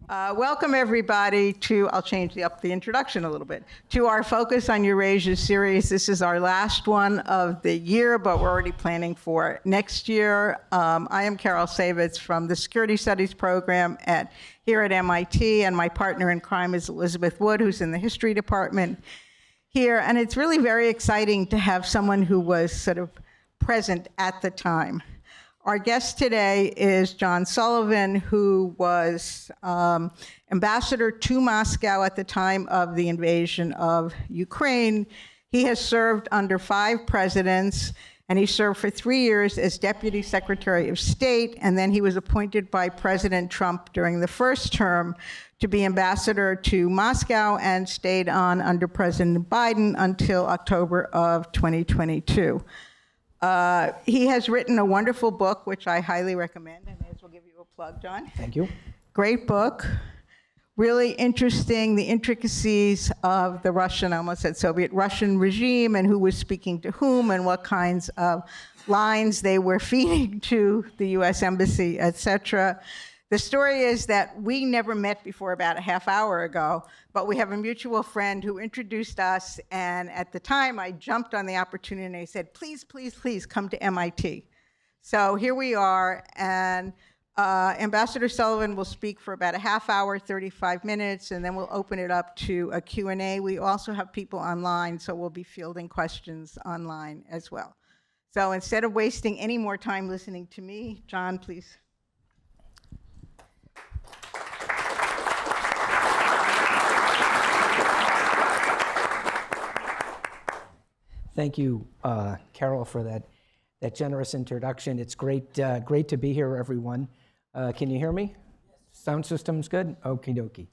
Welcome everybody to, I'll change up the introduction a little bit, to our Focus on Eurasia series. This is our last one of the year, but we're already planning for next year. I am Carol Saivetz from the Security Studies program here at MIT, and my partner in crime is Elizabeth Wood, who's in the History department here. And it's really very exciting to have someone who was sort of present at the time. Our guest today is John Sullivan, who was ambassador to Moscow at the time of the invasion of Ukraine. He has served under 5 presidents, and he served for 3 years as Deputy Secretary of State, and then he was appointed by President Trump during the first term to be ambassador to Moscow and stayed on under President Biden until October of 2022. He has written a wonderful book, which I highly recommend. I may as well give you a plug, John. Thank you. Great book. Really interesting, the intricacies of the Russian, I almost said Soviet Russian regime, and who was speaking to whom and what kinds of lines they were feeding to the U.S. Embassy, etc. The story is that we never met before about a half hour ago, but we have a mutual friend who introduced us, and at the time I jumped on the opportunity and I said, please, please, please come to MIT. So here we are, and Ambassador Sullivan will speak for about a half hour, 35 minutes, and then we'll open it up to a Q&A. We also have people online, so we'll be fielding questions online as well. So instead of wasting any more time listening to me, John, please. Thank you, Carol, for that generous introduction. It's great to be here, everyone. Can you hear me? Sound system's good? Okie dokie.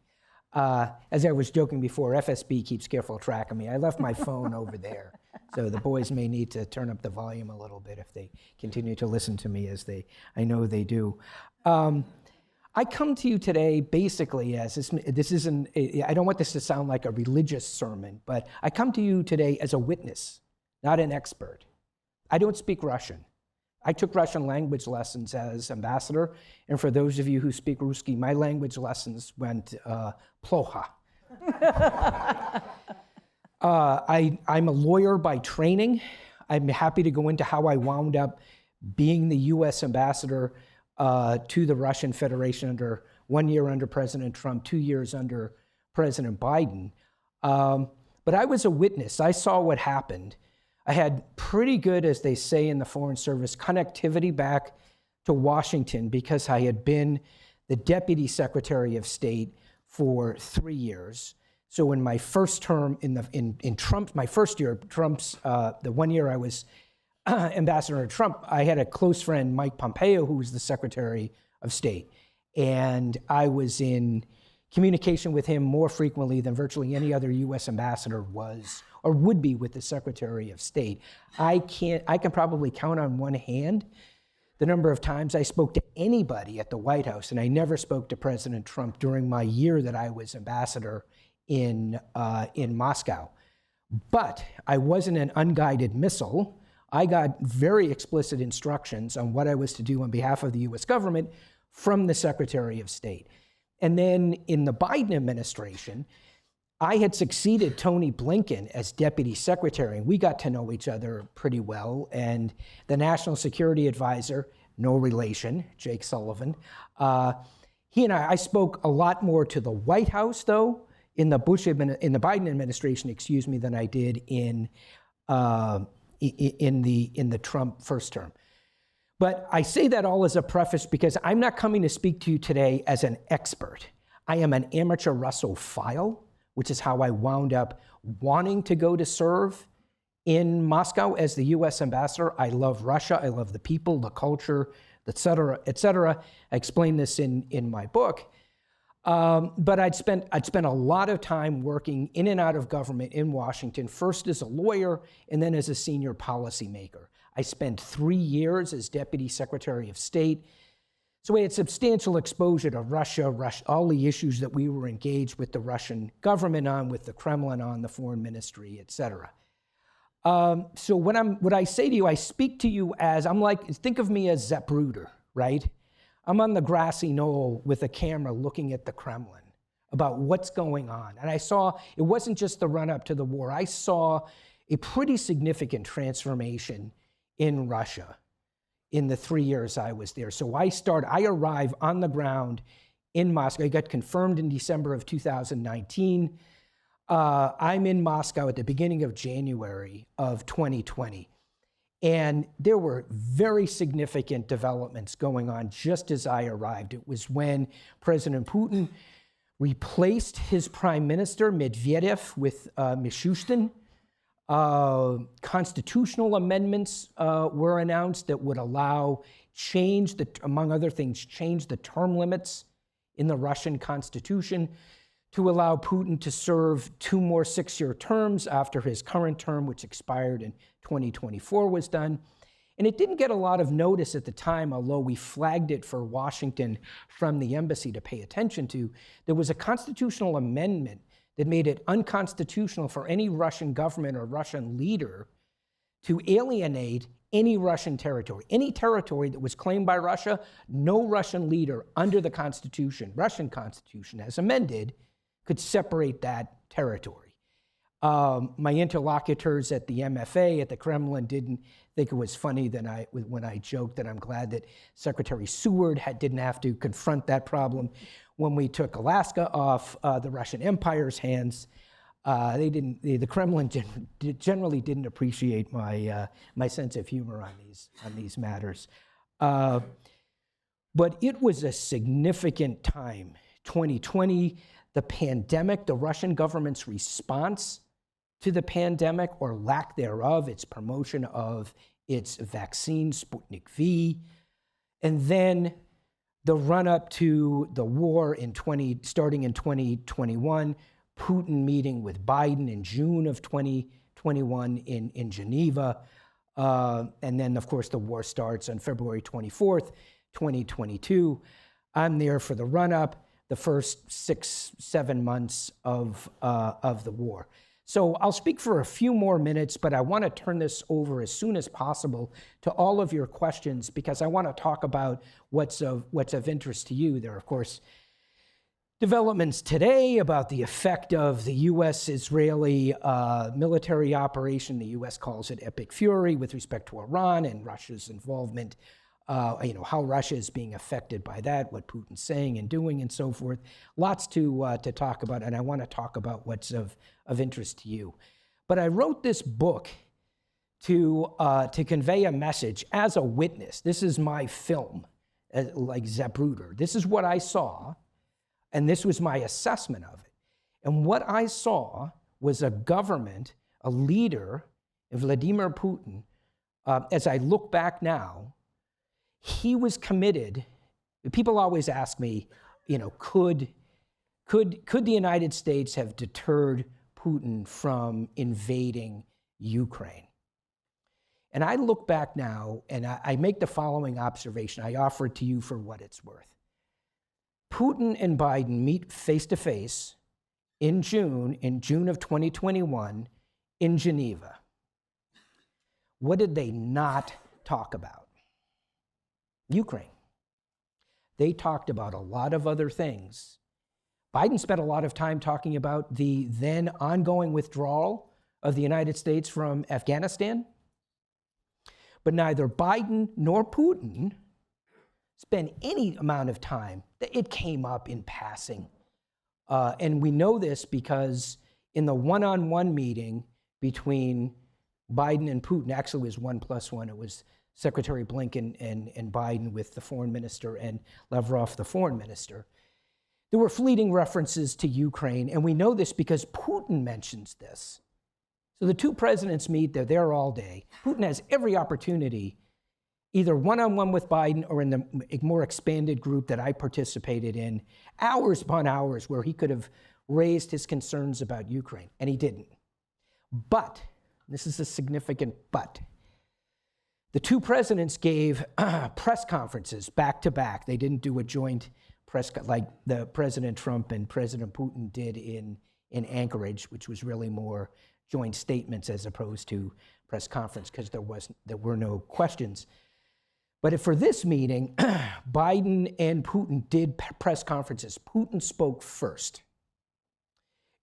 As I was joking before, FSB keeps careful track of me. I left my phone over there, so the boys may need to turn up the volume a little bit if they continue to listen to me, as I know they do. I come to you today basically as this isn't. I don't want this to sound like a religious sermon, but I come to you today as a witness, not an expert. I don't speak Russian. I took Russian language lessons as ambassador, and for those of you who speak Ruski, my language lessons went plocha. I'm a lawyer by training. I'm happy to go into how I wound up being the U.S. ambassador to the Russian Federation under 1 year under President Trump, 2 years under President Biden. But I was a witness. I saw what happened. I had pretty good, as they say in the Foreign Service, connectivity back to Washington because I had been the Deputy Secretary of State for 3 years. So in my first term, in Trump's, my first year, Trump's, the 1 year I was Ambassador to Trump, I had a close friend, Mike Pompeo, who was the Secretary of State. And I was in communication with him more frequently than virtually any other U.S. ambassador was or would be with the Secretary of State. I can probably count on one hand the number of times I spoke to anybody at the White House, and I never spoke to President Trump during my year that I was ambassador in Moscow. But I wasn't an unguided missile. I got very explicit instructions on what I was to do on behalf of the U.S. government from the Secretary of State. And then in the Biden administration, I had succeeded Tony Blinken as Deputy Secretary, and we got to know each other pretty well. And the National Security Advisor, no relation, Jake Sullivan, he and I spoke a lot more to the White House, though, in the Biden administration, than I did in the Trump first term. But I say that all as a preface because I'm not coming to speak to you today as an expert. I am an amateur Russophile, which is how I wound up wanting to go to serve in Moscow as the U.S. ambassador. I love Russia. I love the people, the culture, et cetera, et cetera. I explain this in my book. But I'd spent a lot of time working in and out of government in Washington, first as a lawyer and then as a senior policymaker. I spent 3 years as Deputy Secretary of State. So we had substantial exposure to Russia, all the issues that we were engaged with the Russian government on, with the Kremlin on, the foreign ministry, et cetera. So what I say to you, I speak to you as, think of me as Zapruder, right? I'm on the grassy knoll with a camera looking at the Kremlin about what's going on. And I saw, it wasn't just the run-up to the war, I saw a pretty significant transformation in Russia in the 3 years I was there. So I arrive on the ground in Moscow. I got confirmed in December of 2019. I'm in Moscow at the beginning of January of 2020. And there were very significant developments going on just as I arrived. It was when President Putin replaced his prime minister, Medvedev, with Mishustin. Constitutional amendments were announced that would allow among other things, change the term limits in the Russian constitution to allow Putin to serve 2 more 6-year terms after his current term, which expired in 2024, was done. And it didn't get a lot of notice at the time, although we flagged it for Washington from the embassy to pay attention to. There was a constitutional amendment that made it unconstitutional for any Russian government or Russian leader to alienate any Russian territory. Any territory that was claimed by Russia, no Russian leader under the Constitution, Russian Constitution as amended, could separate that territory. My interlocutors at the MFA, at the Kremlin, didn't think it was funny when I joked that I'm glad that Secretary Seward didn't have to confront that problem when we took Alaska off the Russian Empire's hands. The Kremlin generally didn't appreciate my sense of humor on these matters. But it was a significant time. 2020, the pandemic, the Russian government's response to the pandemic, or lack thereof, its promotion of its vaccine, Sputnik V, and then the run-up to the war starting in 2021, Putin meeting with Biden in June of 2021 in Geneva, and then, of course, the war starts on February 24th, 2022. I'm there for the run-up, the first 6-7 months of the war. So I'll speak for a few more minutes, but I want to turn this over as soon as possible to all of your questions, because I want to talk about what's of interest to you. There are, of course, developments today about the effect of the U.S.-Israeli military operation. The U.S. calls it Epic Fury with respect to Iran and Russia's involvement, how Russia is being affected by that, what Putin's saying and doing, and so forth. Lots to talk about, and I want to talk about what's of interest to you. But I wrote this book to convey a message as a witness. This is my film, like Zapruder. This is what I saw, and this was my assessment of it. And what I saw was a government, a leader, Vladimir Putin, as I look back now, he was committed. People always ask me, could the United States have deterred Putin from invading Ukraine? And I look back now and I make the following observation. I offer it to you for what it's worth. Putin and Biden meet face to face in June of 2021 in Geneva. What did they not talk about? Ukraine. They talked about a lot of other things. Biden spent a lot of time talking about the then ongoing withdrawal of the United States from Afghanistan. But neither Biden nor Putin spent any amount of time. It came up in passing. And we know this because in the one-on-one meeting between Biden and Putin, actually it was 1+1, it was Secretary Blinken and Biden with the foreign minister and Lavrov, the foreign minister. There were fleeting references to Ukraine, and we know this because Putin mentions this. So the two presidents meet, they're there all day. Putin has every opportunity, either one-on-one with Biden or in the more expanded group that I participated in, hours upon hours where he could have raised his concerns about Ukraine, and he didn't. But, this is a significant but, the two presidents gave press conferences back to back. They didn't do a joint press like the President Trump and President Putin did in Anchorage, which was really more joint statements as opposed to press conference because there were no questions. But for this meeting, Biden and Putin did press conferences. Putin spoke first.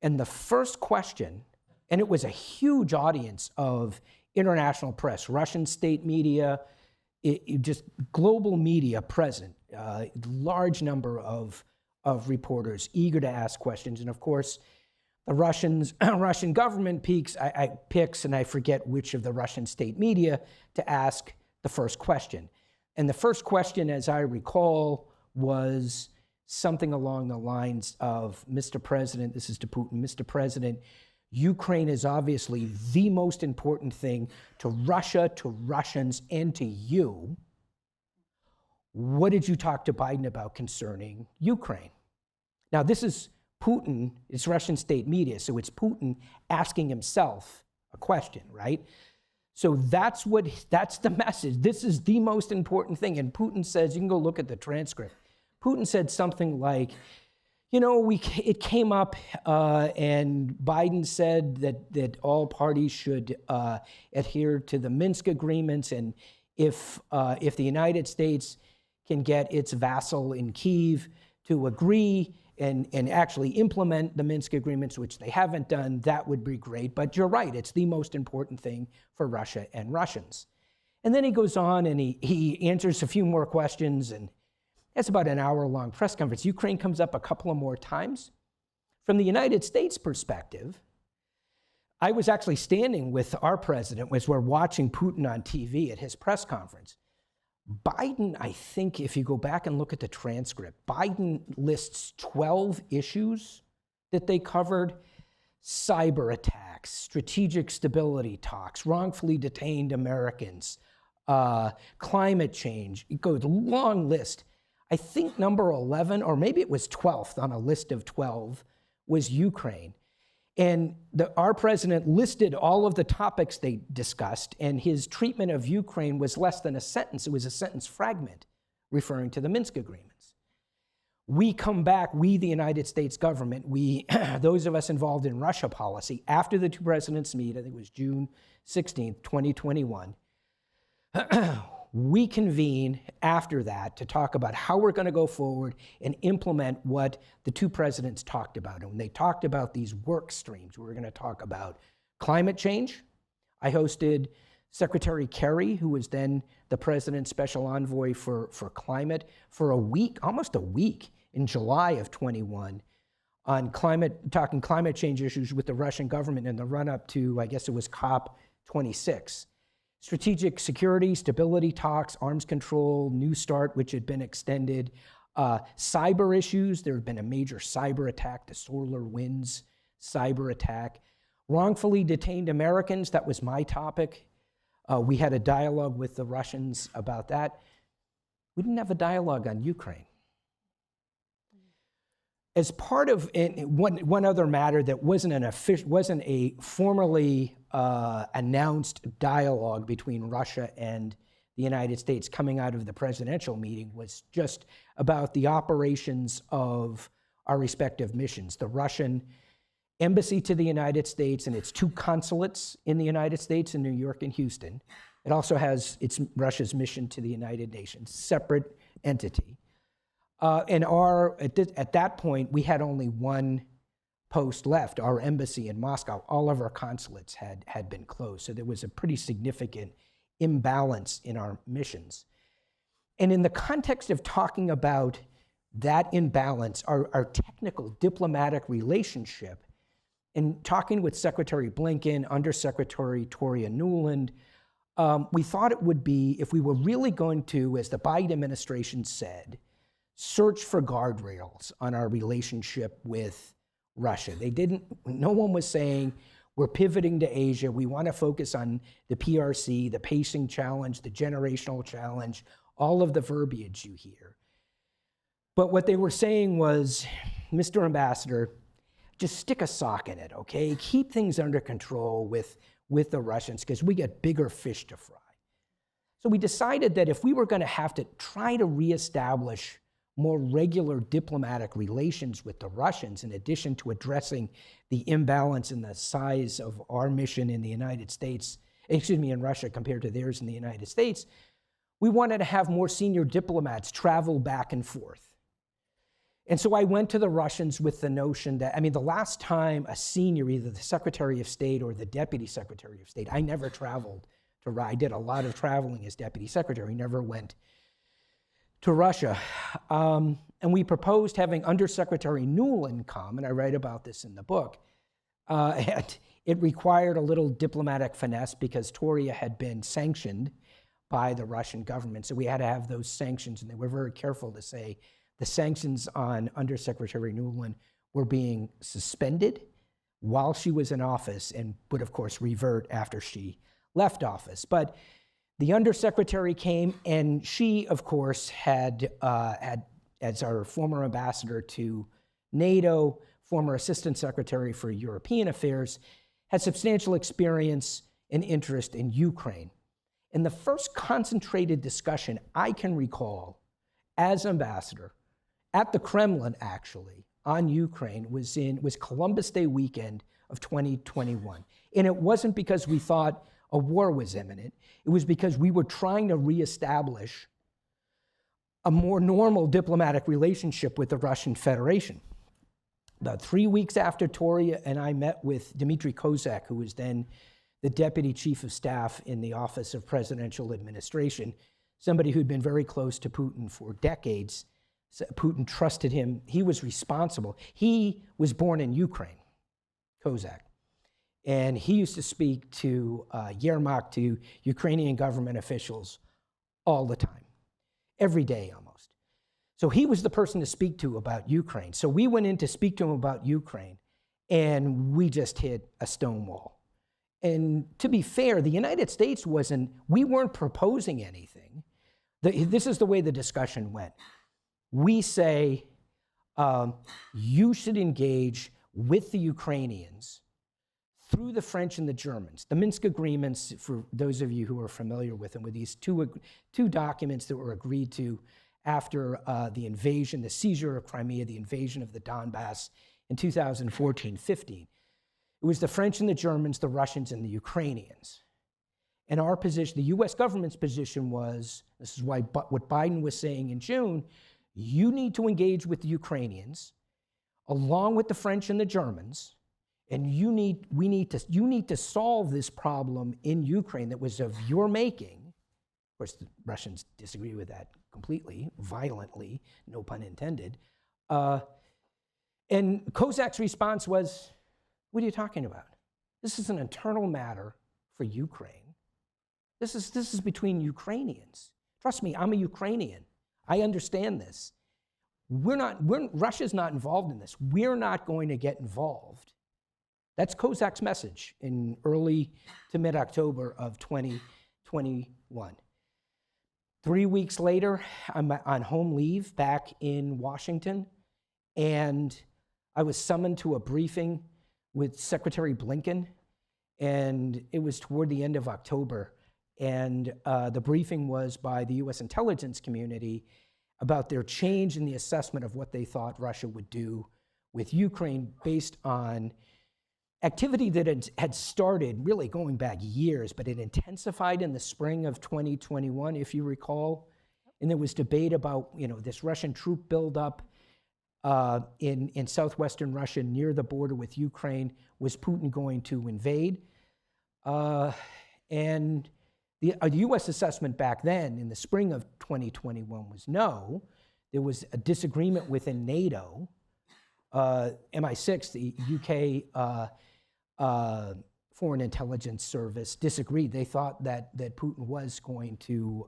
And the first question, and it was a huge audience of international press, Russian state media, just global media present, large number of reporters eager to ask questions. And of course, the Russian government picks, and I forget which of the Russian state media to ask the first question. And the first question, as I recall, was something along the lines of, Mr. President, this is to Putin, Mr. President, Ukraine is obviously the most important thing to Russia, to Russians, and to you. What did you talk to Biden about concerning Ukraine? Now, this is Putin, it's Russian state media, so it's Putin asking himself a question, right? So that's the message. This is the most important thing. And Putin says, you can go look at the transcript. Putin said something like, you know, it came up, and Biden said that all parties should adhere to the Minsk agreements, and if the United States can get its vassal in Kyiv to agree and actually implement the Minsk agreements, which they haven't done, that would be great. But you're right, it's the most important thing for Russia and Russians. And then he goes on and he answers a few more questions, and it's about an hour-long press conference. Ukraine comes up a couple of more times. From the United States perspective, I was actually standing with our president as we're watching Putin on TV at his press conference. Biden, I think, if you go back and look at the transcript, Biden lists 12 issues that they covered: cyber attacks, strategic stability talks, wrongfully detained Americans, climate change. It goes a long list. I think number 11, or maybe it was 12th on a list of 12, was Ukraine. And our president listed all of the topics they discussed, and his treatment of Ukraine was less than a sentence. It was a sentence fragment referring to the Minsk agreements. We come back, we, the United States government, those of us involved in Russia policy, after the two presidents meet, I think it was June 16th, 2021, we convene after that to talk about how we're going to go forward and implement what the two presidents talked about. And when they talked about these work streams, we were going to talk about climate change. I hosted Secretary Kerry, who was then the president's special envoy for climate, for a week, almost a week, in July of 21, on talking climate change issues with the Russian government in the run-up to, I guess it was COP26. Strategic security, stability talks, arms control, New START, which had been extended, cyber issues. There had been a major cyber attack, the SolarWinds cyber attack. Wrongfully detained Americans, that was my topic. We had a dialogue with the Russians about that. We didn't have a dialogue on Ukraine. As part of one other matter that wasn't a formally announced dialogue between Russia and the United States coming out of the presidential meeting, was just about the operations of our respective missions. The Russian embassy to the United States and its two consulates in the United States in New York and Houston. It also has Russia's mission to the United Nations, separate entity. And at that point, we had only one post left, our embassy in Moscow. All of our consulates had been closed. So there was a pretty significant imbalance in our missions. And in the context of talking about that imbalance, our technical diplomatic relationship, and talking with Secretary Blinken, Undersecretary Toria Nuland, we thought it would be, if we were really going to, as the Biden administration said, search for guardrails on our relationship with Russia. No one was saying, we're pivoting to Asia, we want to focus on the PRC, the pacing challenge, the generational challenge, all of the verbiage you hear. But what they were saying was, Mr. Ambassador, just stick a sock in it, okay? Keep things under control with the Russians, because we get bigger fish to fry. So we decided that if we were going to have to try to reestablish more regular diplomatic relations with the Russians, in addition to addressing the imbalance in the size of our mission in the United States, in Russia compared to theirs in the United States, we wanted to have more senior diplomats travel back and forth. And so I went to the Russians with the notion that, the last time a senior, either the Secretary of State or the Deputy Secretary of State, I never traveled to, I did a lot of traveling as Deputy Secretary, never went to Russia. And we proposed having Undersecretary Nuland come, and I write about this in the book. And it required a little diplomatic finesse because Toria had been sanctioned by the Russian government. So we had to have those sanctions, and they were very careful to say the sanctions on Undersecretary Nuland were being suspended while she was in office and would, of course, revert after she left office. But the Undersecretary came, and she, of course, had as our former ambassador to NATO, former Assistant Secretary for European Affairs, had substantial experience and interest in Ukraine. And the first concentrated discussion I can recall as ambassador at the Kremlin, actually, on Ukraine was Columbus Day weekend of 2021. And it wasn't because we thought a war was imminent. It was because we were trying to reestablish a more normal diplomatic relationship with the Russian Federation. About 3 weeks after Toria and I met with Dmitry Kozak, who was then the Deputy Chief of Staff in the Office of Presidential Administration, somebody who'd been very close to Putin for decades. So Putin trusted him. He was responsible. He was born in Ukraine, Kozak. And he used to speak to Yermak, to Ukrainian government officials all the time, every day almost. So he was the person to speak to about Ukraine. So we went in to speak to him about Ukraine, and we just hit a stone wall. And to be fair, the United States we weren't proposing anything. This is the way the discussion went. We say, you should engage with the Ukrainians through the French and the Germans. The Minsk agreements, for those of you who are familiar with them, were these two documents that were agreed to after the invasion, the seizure of Crimea, the invasion of the Donbass in 2014-15. It was the French and the Germans, the Russians and the Ukrainians. And our position, the US government's position was, this is why what Biden was saying in June, you need to engage with the Ukrainians along with the French and the Germans, and you need to solve this problem in Ukraine that was of your making. Of course, the Russians disagree with that completely, violently, no pun intended. And Kozak's response was, what are you talking about? This is an internal matter for Ukraine. This is between Ukrainians. Trust me, I'm a Ukrainian. I understand this. Russia's not involved in this. We're not going to get involved. That's Kozak's message in early to mid-October of 2021. 3 weeks later, I'm on home leave back in Washington, and I was summoned to a briefing with Secretary Blinken, and it was toward the end of October. And the briefing was by the US intelligence community about their change in the assessment of what they thought Russia would do with Ukraine based on activity that had started really going back years, but it intensified in the spring of 2021, if you recall. And there was debate about, this Russian troop buildup in southwestern Russia near the border with Ukraine. Was Putin going to invade? And the US assessment back then in the spring of 2021 was no. There was a disagreement within NATO. MI6, the UK Foreign Intelligence Service, disagreed. They thought that Putin was going to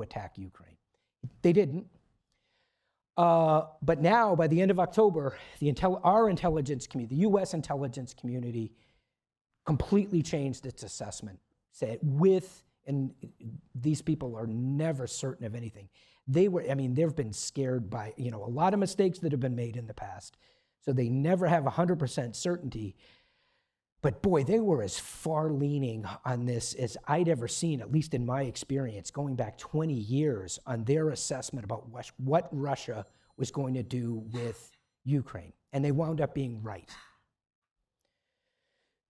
attack Ukraine. They didn't. But now, by the end of October, our intelligence community, the US intelligence community, completely changed its assessment. And these people are never certain of anything. They've been scared by, a lot of mistakes that have been made in the past. So they never have 100% certainty. But boy, they were as far leaning on this as I'd ever seen, at least in my experience, going back 20 years on their assessment about what Russia was going to do with Ukraine. And they wound up being right.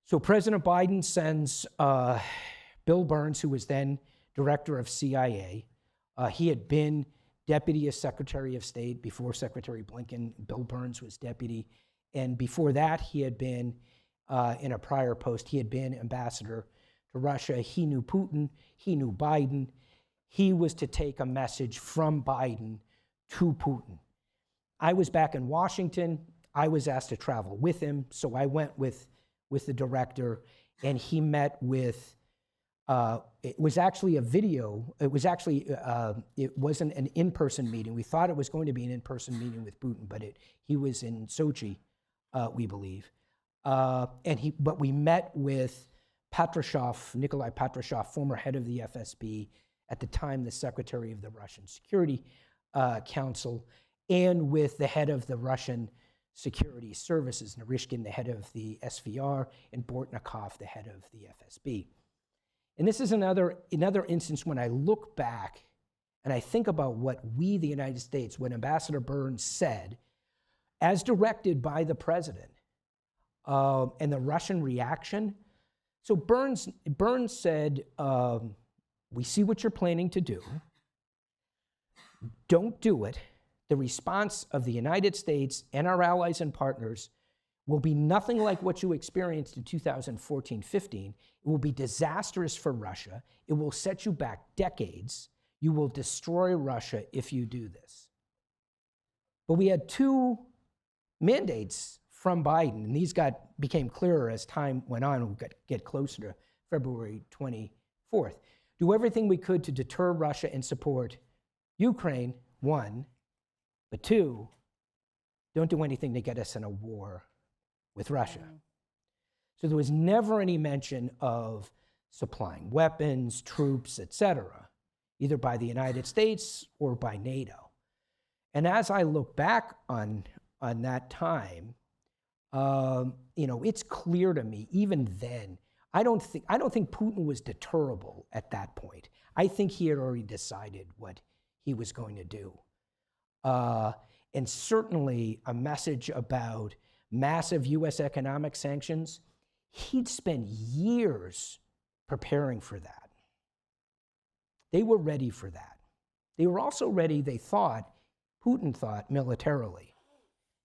So President Biden sends Bill Burns, who was then director of CIA. He had been deputy as Secretary of State before Secretary Blinken. Bill Burns was deputy. And before that, he had been, in a prior post, he had been ambassador to Russia. He knew Putin. He knew Biden. He was to take a message from Biden to Putin. I was back in Washington. I was asked to travel with him, so I went with the director, and he met with, it was actually a video. It was actually, it wasn't an in-person meeting. We thought it was going to be an in-person meeting with Putin, but he was in Sochi, we believe. But we met with Patrushev, Nikolai Patrushev, former head of the FSB, at the time the secretary of the Russian Security Council, and with the head of the Russian Security Services, Narishkin, the head of the SVR, and Bortnikov, the head of the FSB. And this is another instance when I look back and I think about what we, the United States, what Ambassador Burns said, as directed by the president, and the Russian reaction. So Burns said, we see what you're planning to do. Don't do it. The response of the United States and our allies and partners will be nothing like what you experienced in 2014-15. It will be disastrous for Russia. It will set you back decades. You will destroy Russia if you do this. But we had two mandates from Biden, and these became clearer as time went on. We get closer to February 24th. Do everything we could to deter Russia and support Ukraine, one, but two, don't do anything to get us in a war with Russia. So there was never any mention of supplying weapons, troops, etc., either by the United States or by NATO. And as I look back on that time, it's clear to me, even then, I don't think Putin was deterrable at that point. I think he had already decided what he was going to do. And certainly a message about massive U.S. economic sanctions, he'd spent years preparing for that. They were ready for that. They were also ready, Putin thought, militarily.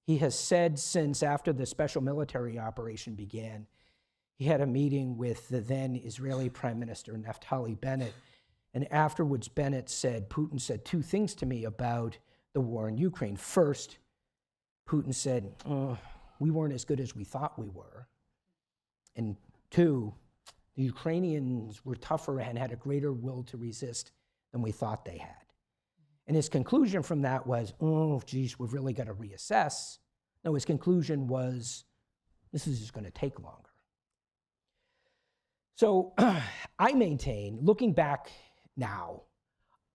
He has said since after the special military operation began, he had a meeting with the then Israeli Prime Minister, Naftali Bennett, and afterwards Putin said two things to me about the war in Ukraine. First, Putin said, we weren't as good as we thought we were. And two, the Ukrainians were tougher and had a greater will to resist than we thought they had. And his conclusion from that was, we've really got to reassess. No, his conclusion was, this is just going to take longer. So I maintain, looking back now,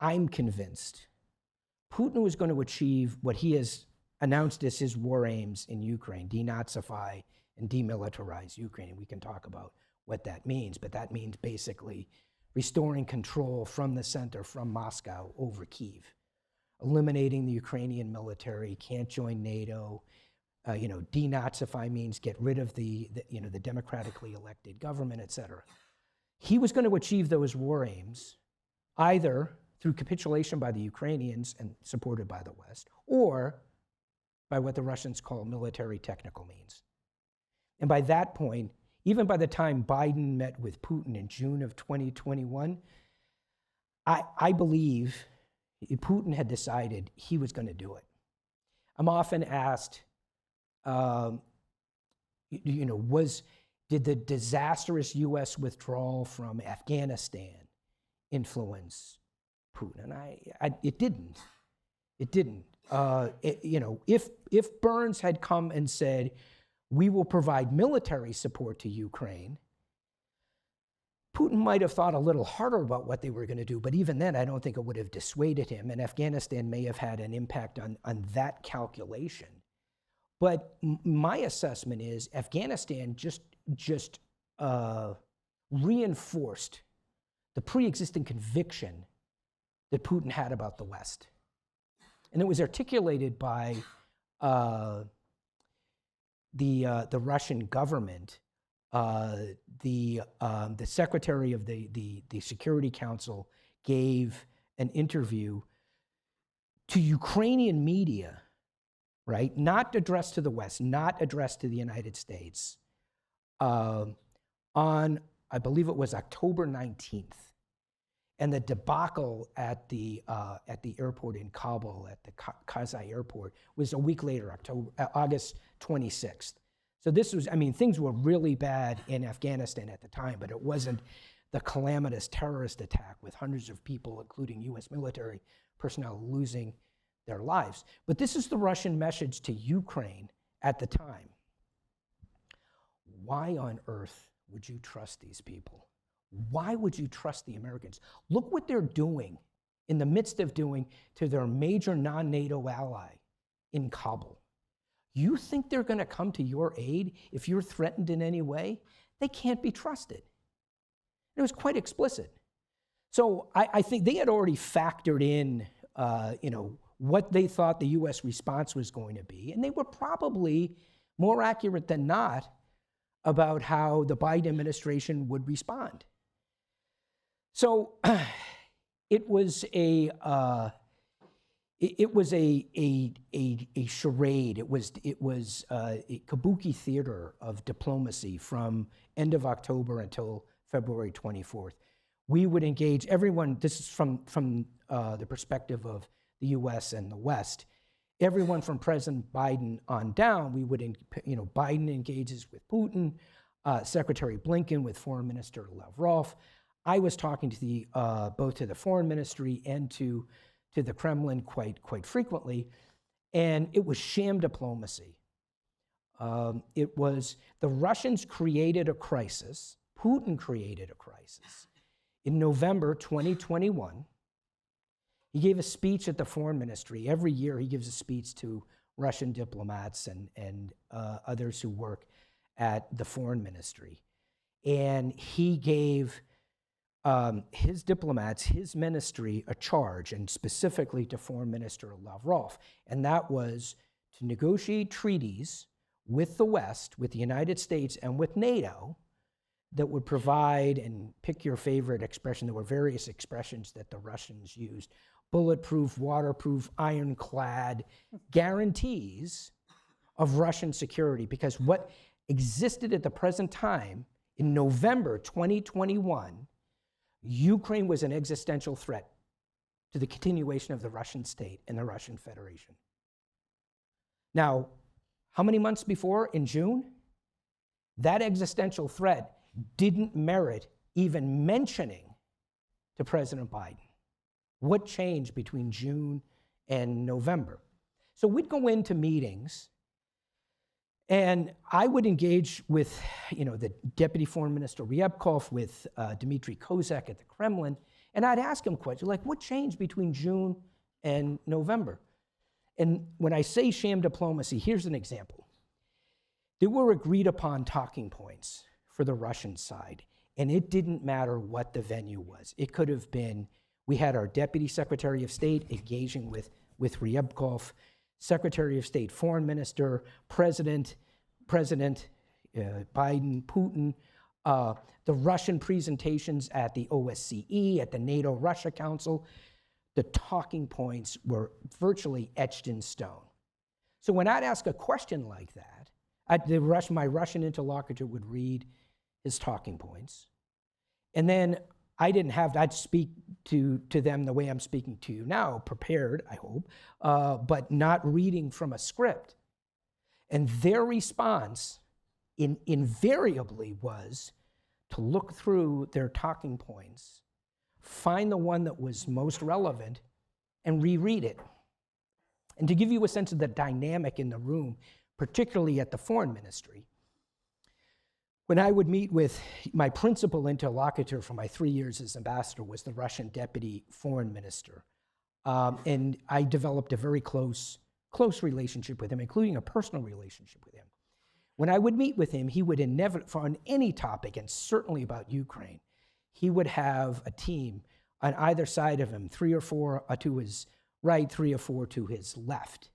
I'm convinced Putin was going to achieve what he has announced as his war aims in Ukraine, denazify and demilitarize Ukraine. And we can talk about what that means, but that means basically restoring control from the center, from Moscow, over Kyiv, eliminating the Ukrainian military, can't join NATO. Denazify means get rid of the democratically elected government, et cetera. He was going to achieve those war aims either through capitulation by the Ukrainians and supported by the West, or by what the Russians call military technical means. And by that point, even by the time Biden met with Putin in June of 2021, I believe Putin had decided he was going to do it. I'm often asked, did the disastrous U.S. withdrawal from Afghanistan influence Putin? And it didn't. It didn't. If Burns had come and said, we will provide military support to Ukraine, Putin might have thought a little harder about what they were going to do, but even then, I don't think it would have dissuaded him, and Afghanistan may have had an impact on that calculation. But my assessment is Afghanistan just reinforced the pre-existing conviction that Putin had about the West. And it was articulated by the Russian government. The secretary of the Security Council gave an interview to Ukrainian media, right? Not addressed to the West, not addressed to the United States, on, I believe it was October 19th. And the debacle at the airport in Kabul, at the Kazai airport, was a week later, August 26th. So this was, I mean, things were really bad in Afghanistan at the time, but it wasn't the calamitous terrorist attack with hundreds of people, including US military personnel, losing their lives. But this is the Russian message to Ukraine at the time. Why on earth would you trust these people? Why would you trust the Americans? Look what they're doing, in the midst of doing, to their major non-NATO ally in Kabul. You think they're going to come to your aid if you're threatened in any way? They can't be trusted. It was quite explicit. So I think they had already factored in, what they thought the U.S. response was going to be, and they were probably more accurate than not about how the Biden administration would respond. So it was a charade. It was a kabuki theater of diplomacy from end of October until February 24th. We would engage everyone. This is from the perspective of the U.S. and the West. Everyone from President Biden on down, we would, Biden engages with Putin, Secretary Blinken with Foreign Minister Lavrov. I was talking to both to the Foreign Ministry and to the Kremlin quite frequently, and it was sham diplomacy. It was the Russians created a crisis. Putin created a crisis. In November 2021, he gave a speech at the Foreign Ministry. Every year he gives a speech to Russian diplomats and others who work at the Foreign Ministry. And he gave his diplomats, his ministry, a charge, and specifically to Foreign Minister Lavrov. And that was to negotiate treaties with the West, with the United States, and with NATO that would provide, and pick your favorite expression, there were various expressions that the Russians used, bulletproof, waterproof, ironclad guarantees of Russian security. Because what existed at the present time, in November 2021, Ukraine was an existential threat to the continuation of the Russian state and the Russian Federation. Now, how many months before, in June, that existential threat didn't merit even mentioning to President Biden. What changed between June and November? So we'd go into meetings, and I would engage with, the Deputy Foreign Minister Ryabkov, with Dmitry Kozak at the Kremlin, and I'd ask him questions like, what changed between June and November? And when I say sham diplomacy, here's an example. There were agreed upon talking points for the Russian side, and it didn't matter what the venue was. It could have been, we had our Deputy Secretary of State engaging with Ryabkov, Secretary of State, Foreign Minister, President Biden, Putin, the Russian presentations at the OSCE, at the NATO-Russia Council. The talking points were virtually etched in stone. So when I'd ask a question like that, my Russian interlocutor would read his talking points, and then I'd speak to them the way I'm speaking to you now, prepared, I hope, but not reading from a script. And their response invariably was to look through their talking points, find the one that was most relevant, and reread it. And to give you a sense of the dynamic in the room, particularly at the Foreign Ministry, when I would meet with my principal interlocutor for my 3 years as ambassador was the Russian deputy foreign minister. And I developed a very close relationship with him, including a personal relationship with him. When I would meet with him, he would on any topic, and certainly about Ukraine, he would have a team on either side of him, 3 or 4 to his right, 3 or 4 to his left.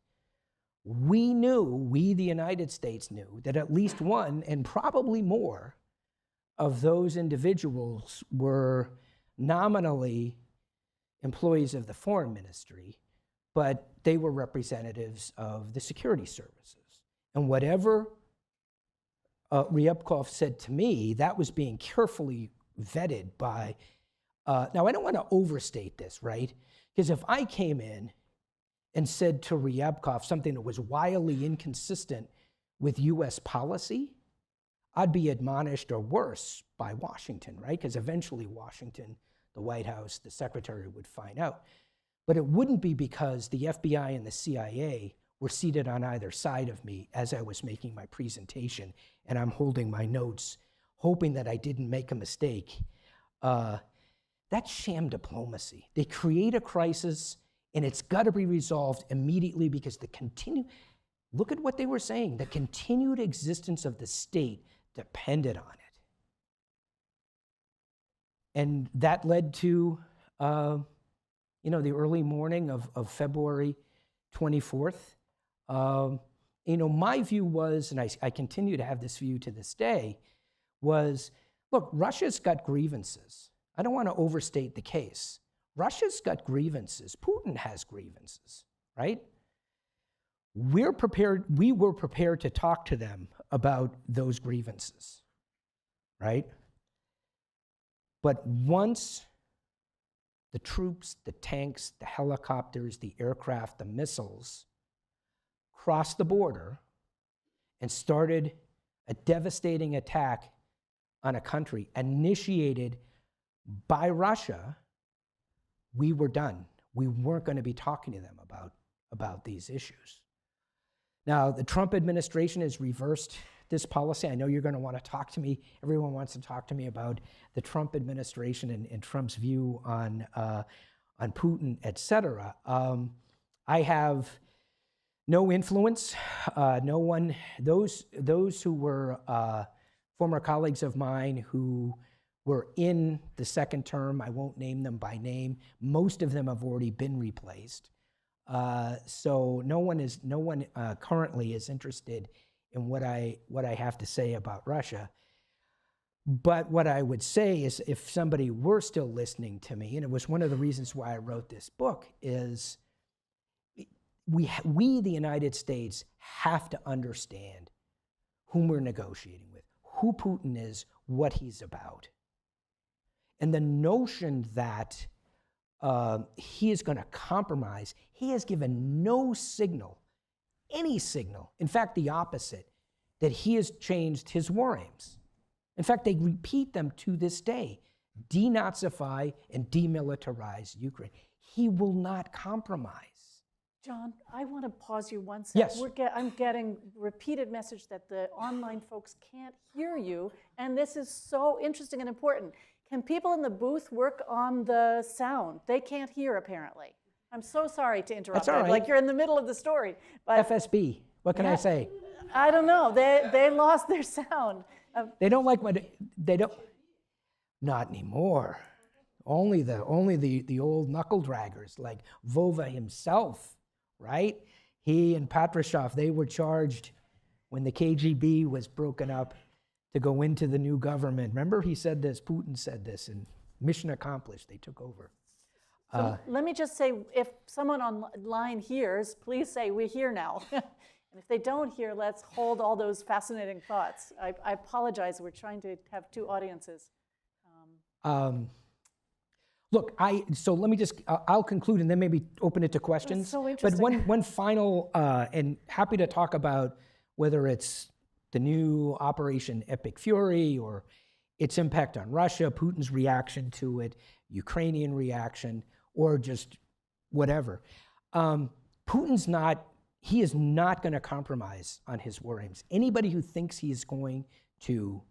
We, the United States knew, that at least one, and probably more, of those individuals were nominally employees of the foreign ministry, but they were representatives of the security services. And whatever Ryabkov said to me, that was being carefully vetted by, now I don't want to overstate this, right? Because if I came in and said to Ryabkov something that was wildly inconsistent with US policy, I'd be admonished, or worse, by Washington, right? Because eventually Washington, the White House, the secretary would find out. But it wouldn't be because the FBI and the CIA were seated on either side of me as I was making my presentation, and I'm holding my notes, hoping that I didn't make a mistake. That's sham diplomacy. They create a crisis, and it's got to be resolved immediately because look at what they were saying, the continued existence of the state depended on it. And that led to, the early morning of February 24th. My view was, and I continue to have this view to this day, was, look, Russia's got grievances. I don't want to overstate the case. Russia's got grievances. Putin has grievances, right? We were prepared to talk to them about those grievances, right? But once the troops, the tanks, the helicopters, the aircraft, the missiles crossed the border and started a devastating attack on a country initiated by Russia, we were done. We weren't going to be talking to them about these issues. Now, the Trump administration has reversed this policy. I know you're going to want to talk to me. Everyone wants to talk to me about the Trump administration and Trump's view on Putin, et cetera. I have no influence. No one. Those who were former colleagues of mine who were in the second term, I won't name them by name. Most of them have already been replaced. So no one currently is interested in what I have to say about Russia. But what I would say is, if somebody were still listening to me, and it was one of the reasons why I wrote this book, is we the United States, have to understand whom we're negotiating with, who Putin is, what he's about. And the notion that he is going to compromise, he has given no signal, any signal, in fact, the opposite, that he has changed his war aims. In fact, they repeat them to this day: denazify and demilitarize Ukraine. He will not compromise. John, I want to pause you one second. Yes. I'm getting repeated message that the online folks can't hear you, and this is so interesting and important. Can people in the booth work on the sound? They can't hear, apparently. I'm so sorry to interrupt. That's all right. Like you're in the middle of the story. But FSB, what can I say? I don't know. They lost their sound. They don't like what they don't. Not anymore. Only the old knuckle draggers like Vova himself, right? He and Patrushev, they were charged when the KGB was broken up to go into the new government. Remember, he said this, Putin said this, and mission accomplished, they took over. So let me just say, if someone online hears, please say, we're here now. And if they don't hear, let's hold all those fascinating thoughts. I apologize, we're trying to have two audiences. Look, so let me just, I'll conclude and then maybe open it to questions. So interesting. But one final, and happy to talk about whether it's the new Operation Epic Fury or its impact on Russia, Putin's reaction to it, Ukrainian reaction, or just whatever. He is not going to compromise on his war aims. Anybody who thinks he is going to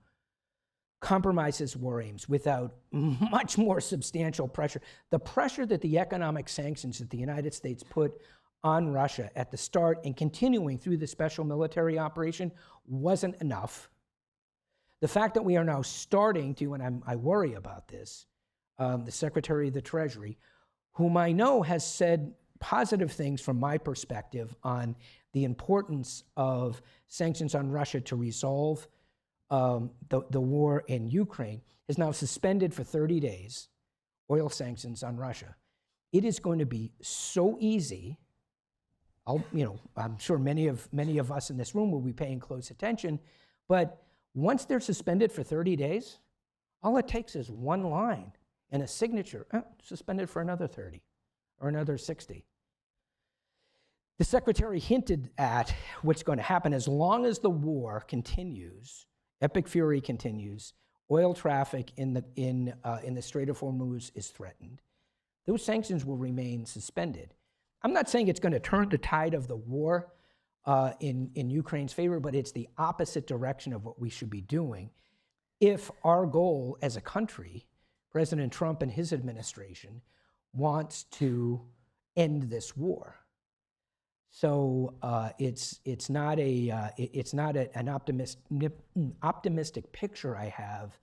compromise his war aims without much more substantial pressure, the pressure that the economic sanctions that the United States put on Russia at the start and continuing through the special military operation wasn't enough. The fact that we are now starting to, and I worry about this, the Secretary of the Treasury, whom I know has said positive things from my perspective on the importance of sanctions on Russia to resolve the war in Ukraine, is now suspended for 30 days oil sanctions on Russia. it is going to be so easy. I'm sure many of us in this room will be paying close attention, but once they're suspended for 30 days, all it takes is one line and a signature, suspended for another 30 or another 60. The secretary hinted at what's going to happen as long as the war continues, epic fury continues, oil traffic in the Strait of Hormuz is threatened. Those sanctions will remain suspended. I'm not saying it's going to turn the tide of the war in Ukraine's favor, but it's the opposite direction of what we should be doing if our goal as a country, President Trump and his administration, wants to end this war. So it's not an optimistic picture I have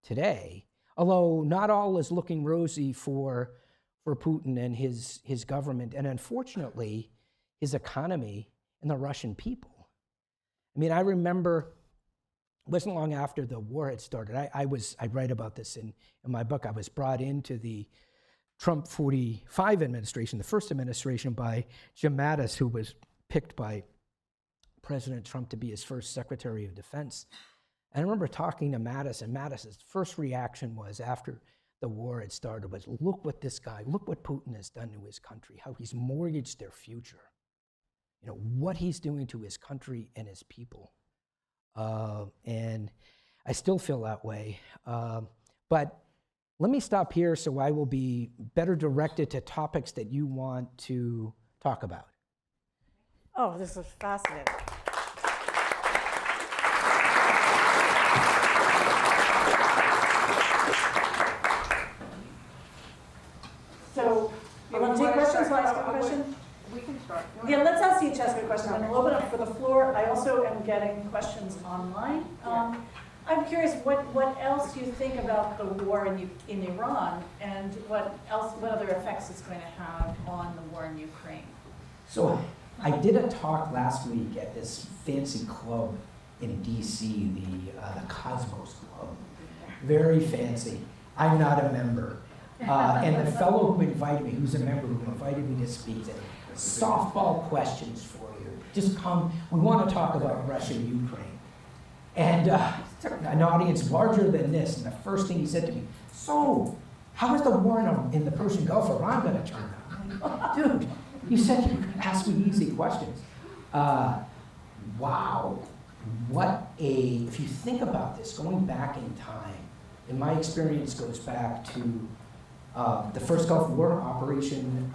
today, although not all is looking rosy for Putin and his government, and unfortunately, his economy and the Russian people. I mean, I remember, it wasn't long after the war had started, I write about this in my book. I was brought into the Trump 45 administration, the first administration, by Jim Mattis, who was picked by President Trump to be his first Secretary of Defense. And I remember talking to Mattis, and Mattis's first reaction was, after the war had started, was, look what Putin has done to his country, how he's mortgaged their future. You know, what he's doing to his country and his people. And I still feel that way. But let me stop here so I will be better directed to topics that you want to talk about. Oh, this is fascinating. So, you want to take questions? I'll ask a question? We can start. Yeah, let's ask each other a question, and we'll open up for the floor. I also am getting questions online. I'm curious what else you think about the war in Iran, and what other effects it's going to have on the war in Ukraine. So I did a talk last week at this fancy club in DC, the Cosmos Club. Very fancy. I'm not a member. And the fellow who invited me, who's a member, who invited me to speak, said, softball questions for you. Just come. We want to talk about Russia and Ukraine. And an audience larger than this, and the first thing he said to me, so, how is the war in the Persian Gulf, Iran, going to turn out? Dude, you said you could ask me easy questions. Wow. If you think about this, going back in time, and my experience goes back to the first Gulf War, Operation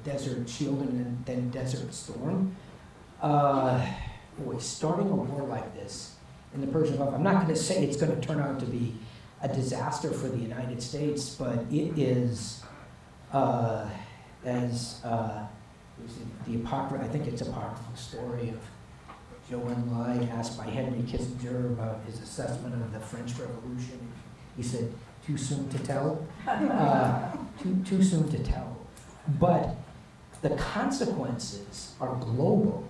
Desert Shield and then Desert Storm. Starting a war like this in the Persian Gulf, I'm not going to say it's going to turn out to be a disaster for the United States, but it is, I think it's apocryphal story of Zhou Enlai asked by Henry Kissinger about his assessment of the French Revolution. He said, too soon to tell? Too soon to tell. But the consequences are global,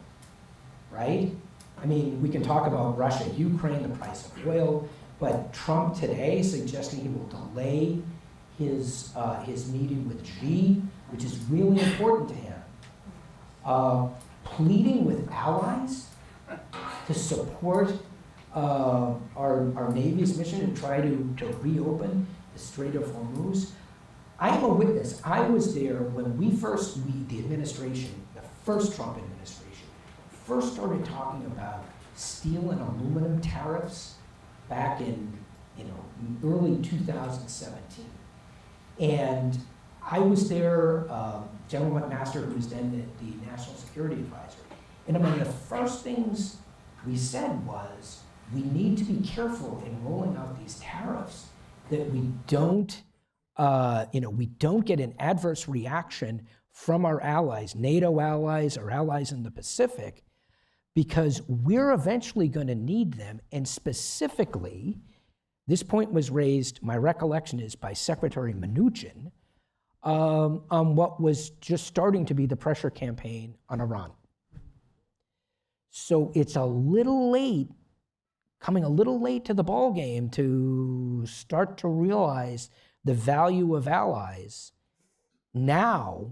right? I mean, we can talk about Russia, Ukraine, the price of oil, but Trump today suggesting he will delay his meeting with Xi, which is really important to him. Pleading with allies to support our Navy's mission and try to reopen the Strait of Hormuz. I am a witness. I was there when the administration, the first Trump administration, first started talking about steel and aluminum tariffs back in early 2017. And I was there, General McMaster, who was then the National Security Advisor. And among the first things we said was, we need to be careful in rolling out these tariffs that we don't get an adverse reaction from our allies, NATO allies, or allies in the Pacific, because we're eventually going to need them. And specifically, this point was raised, my recollection is, by Secretary Mnuchin on what was just starting to be the pressure campaign on Iran. So it's coming a little late to the ball game to start to realize the value of allies, now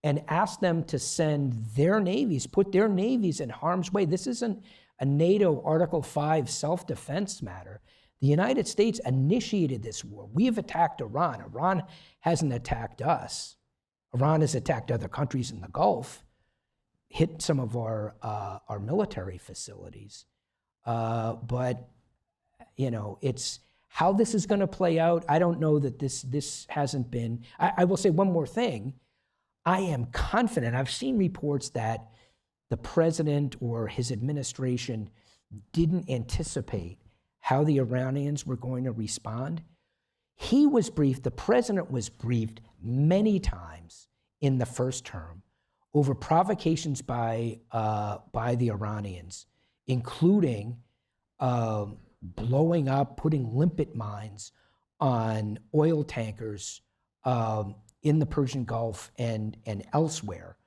and ask them to send their navies, put their navies in harm's way. This isn't a NATO Article 5 self-defense matter. The United States initiated this war. We have attacked Iran. Iran hasn't attacked us. Iran has attacked other countries in the Gulf, hit some of our military facilities. But, you know, it's how this is going to play out. I don't know that this hasn't been. I will say one more thing. I am confident. I've seen reports that the president or his administration didn't anticipate how the Iranians were going to respond. He was briefed, the president was briefed many times in the first term over provocations by the Iranians, including blowing up, putting limpet mines on oil tankers in the Persian Gulf and elsewhere,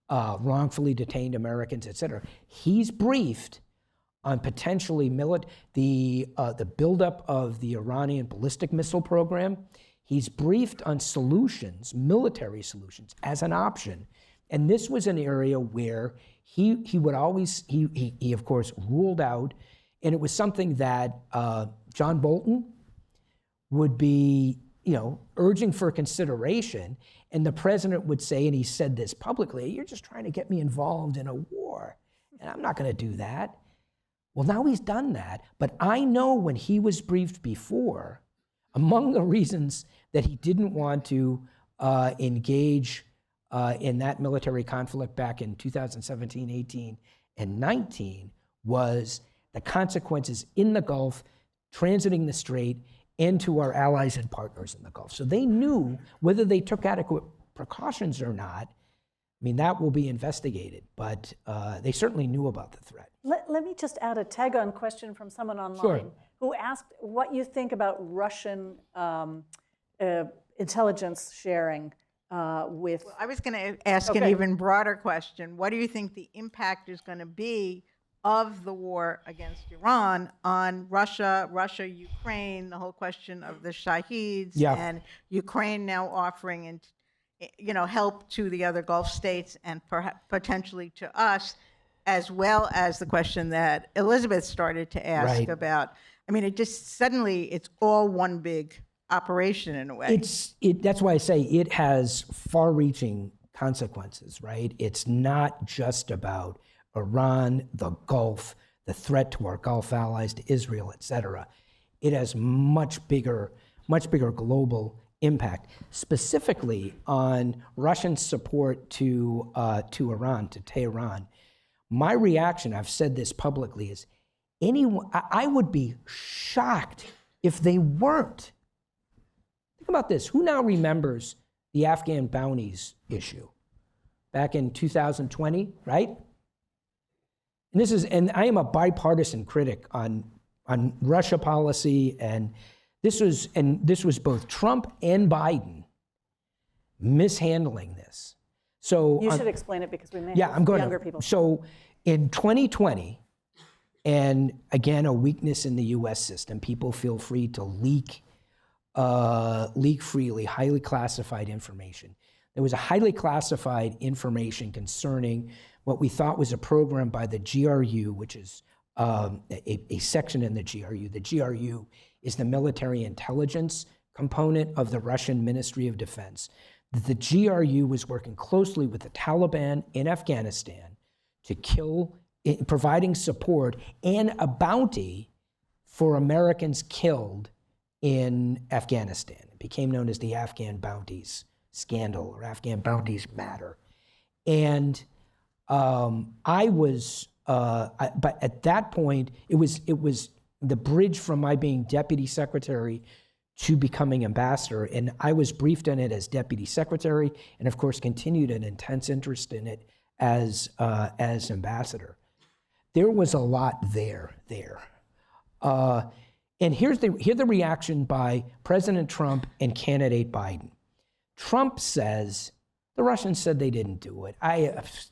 wrongfully detained Americans, et cetera. He's briefed on potentially the buildup of the Iranian ballistic missile program. He's briefed on solutions, military solutions, as an option. And this was an area where he would always, he of course ruled out, and it was something that John Bolton would be, you know, urging for consideration. And the president would say, and he said this publicly, "You're just trying to get me involved in a war, and I'm not going to do that." Well, now he's done that. But I know when he was briefed before, among the reasons that he didn't want to engage in that military conflict back in 2017, 18, and 19 was the consequences in the Gulf, transiting the Strait, and to our allies and partners in the Gulf. So they knew whether they took adequate precautions or not. I mean, that will be investigated, but they certainly knew about the threat. Let me just add a tag-on question from someone online who asked what you think about Russian intelligence sharing with... Well, I was going to ask an even broader question. What do you think the impact is going to be of the war against Iran on Russia, Ukraine, the whole question of the Shaheeds, and Ukraine now offering help to the other Gulf states and potentially to us, as well as the question that Elizabeth started to ask about. I mean, it just suddenly, it's all one big operation in a way. That's why I say it has far-reaching consequences, right? It's not just about Iran, the Gulf, the threat to our Gulf allies, to Israel, et cetera. It has much bigger global impact, specifically on Russian support to Iran, to Tehran. My reaction, I've said this publicly, is I would be shocked if they weren't. Think about this. Who now remembers the Afghan bounties issue back in 2020, right? And I am a bipartisan critic on Russia policy, and this was both Trump and Biden mishandling this. So you should explain it because we may have younger people. So in 2020, and again, a weakness in the U.S. system, people feel free to leak freely, highly classified information. There was a highly classified information concerning what we thought was a program by the GRU, which is a section in the GRU. The GRU is the military intelligence component of the Russian Ministry of Defense. The GRU was working closely with the Taliban in Afghanistan to kill, providing support and a bounty for Americans killed in Afghanistan. It became known as the Afghan bounties scandal or Afghan bounties matter. And but at that point, it was the bridge from my being deputy secretary to becoming ambassador, and I was briefed on it as deputy secretary, and of course continued an intense interest in it as ambassador. There was a lot there. And here's the reaction by President Trump and candidate Biden. Trump says, the Russians said they didn't do it.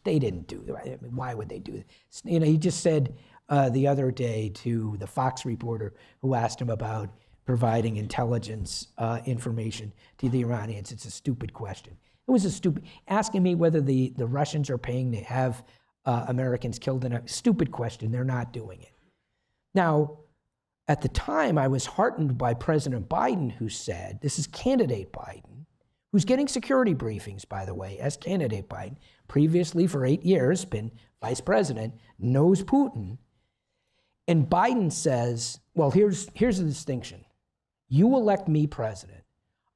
They didn't do it. I mean, why would they do it? You know, he just said the other day to the Fox reporter who asked him about providing intelligence information to the Iranians, it's a stupid question. It was a stupid, asking me whether the Russians are paying to have Americans killed in a stupid question. They're not doing it. Now, at the time, I was heartened by President Biden, who said, this is candidate Biden, who's getting security briefings, by the way, as candidate Biden, previously for 8 years, been vice president, knows Putin. And Biden says, well, here's the distinction. You elect me president,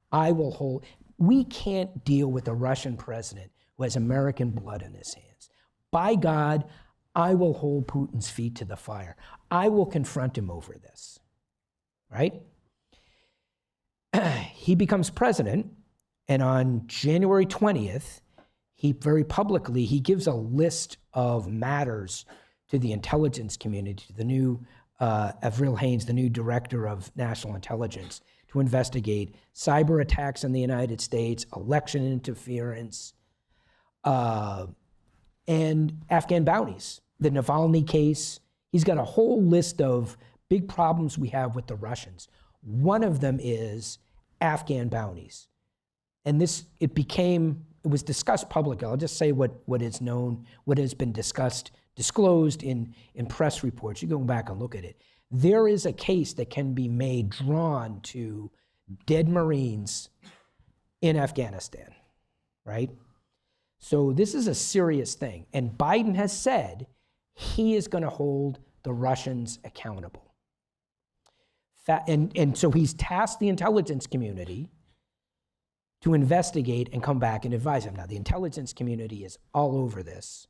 I will hold. We can't deal with a Russian president who has American blood in his hands. By God, I will hold Putin's feet to the fire. I will confront him over this, right? He becomes president, and on January 20th, he very publicly, he gives a list of matters to the intelligence community, to the new Avril Haines, the new director of national intelligence, to investigate cyber attacks in the United States, election interference, and Afghan bounties, the Navalny case. He's got a whole list of big problems we have with the Russians. One of them is Afghan bounties. And it was discussed publicly. I'll just say what is known, what has been disclosed in press reports. You go back and look at it. There is a case that can be made, drawn to dead Marines in Afghanistan, right? So this is a serious thing. And Biden has said he is going to hold the Russians accountable. And so he's tasked the intelligence community to investigate and come back and advise him. Now, the intelligence community is all over this.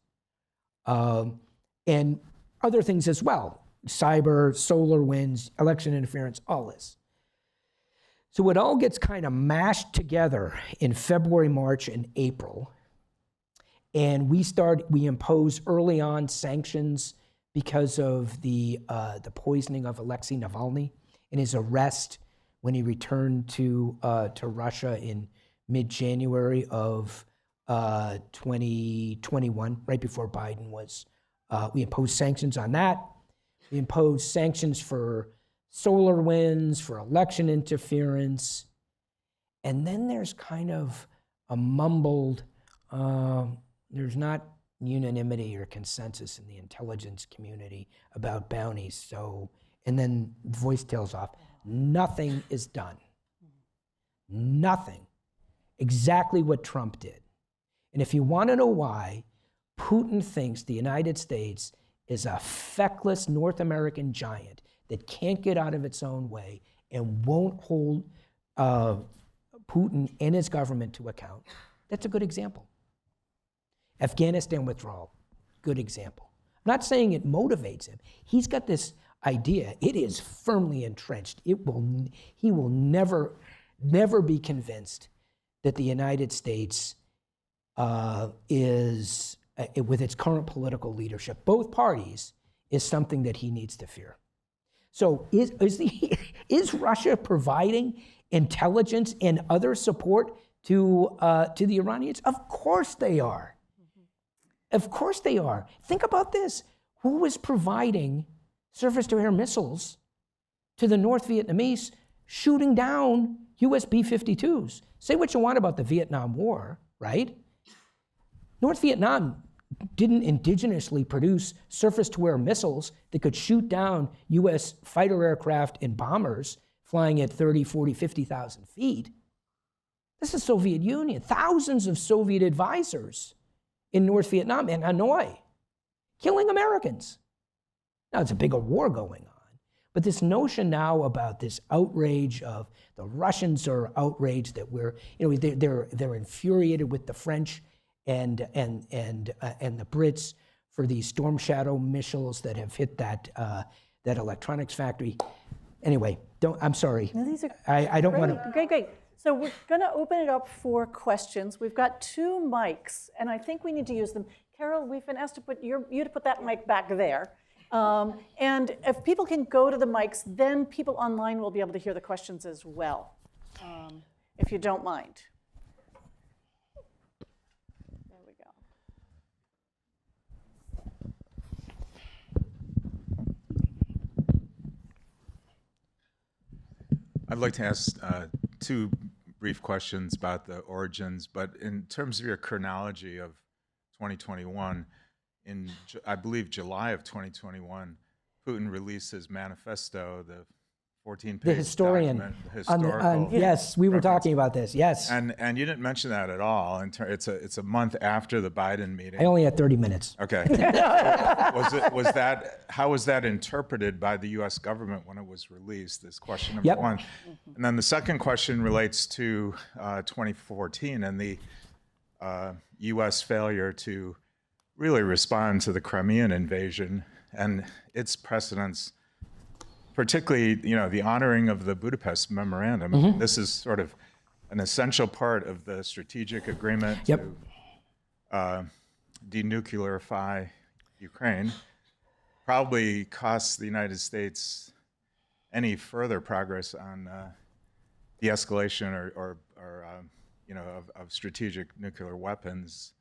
And other things as well. Cyber, solar winds, election interference, all this. So it all gets kind of mashed together in February, March, and April. And we impose early on sanctions because of the poisoning of Alexei Navalny and his arrest when he returned to Russia in mid-January of 2021, right before Biden was. We imposed sanctions on that. We imposed sanctions for solar winds, for election interference. And then there's kind of a mumbled, there's not unanimity or consensus in the intelligence community about bounties. So, and then the voice tails off. Nothing is done. Nothing. Exactly what Trump did. And if you want to know why, Putin thinks the United States is a feckless North American giant that can't get out of its own way and won't hold Putin and his government to account. That's a good example. Afghanistan withdrawal, good example. I'm not saying it motivates him. He's got this idea. It is firmly entrenched. He will never be convinced that the United States is, with its current political leadership, both parties, is something that he needs to fear. So is Russia providing intelligence and other support to the Iranians? Of course they are. Of course they are. Think about this. Who was providing surface-to-air missiles to the North Vietnamese shooting down US B-52s? Say what you want about the Vietnam War, right? North Vietnam didn't indigenously produce surface-to-air missiles that could shoot down US fighter aircraft and bombers flying at 30, 40, 50,000 feet. This is the Soviet Union. Thousands of Soviet advisors in North Vietnam and Hanoi killing Americans. Now, it's a bigger war going on. But this notion now about this outrage of the Russians are outraged that they're infuriated with the French and the Brits for these Storm Shadow missiles that have hit that electronics factory. Anyway, I'm sorry. No, these are I don't want to. Great. So we're going to open it up for questions. We've got 2 mics, and I think we need to use them. Carol, we've been asked to put you to put that mic back there. And if people can go to the mics, then people online will be able to hear the questions as well, if you don't mind. There we go. I'd like to ask 2 brief questions about the origins, but in terms of your chronology of 2021, I believe July of 2021, Putin released his manifesto, the 14-page The historian. document, the historical. Yes, we were talking about this. Yes. And you didn't mention that at all. It's a month after the Biden meeting. I only had 30 minutes. Okay. How was that interpreted by the U.S. government when it was released? Is question number one. And then the second question relates to 2014 and the U.S. failure to really respond to the Crimean invasion and its precedents, particularly, the honoring of the Budapest Memorandum. This is sort of an essential part of the strategic agreement to denuclearify Ukraine. Probably costs the United States any further progress on de-escalation or of strategic nuclear weapons.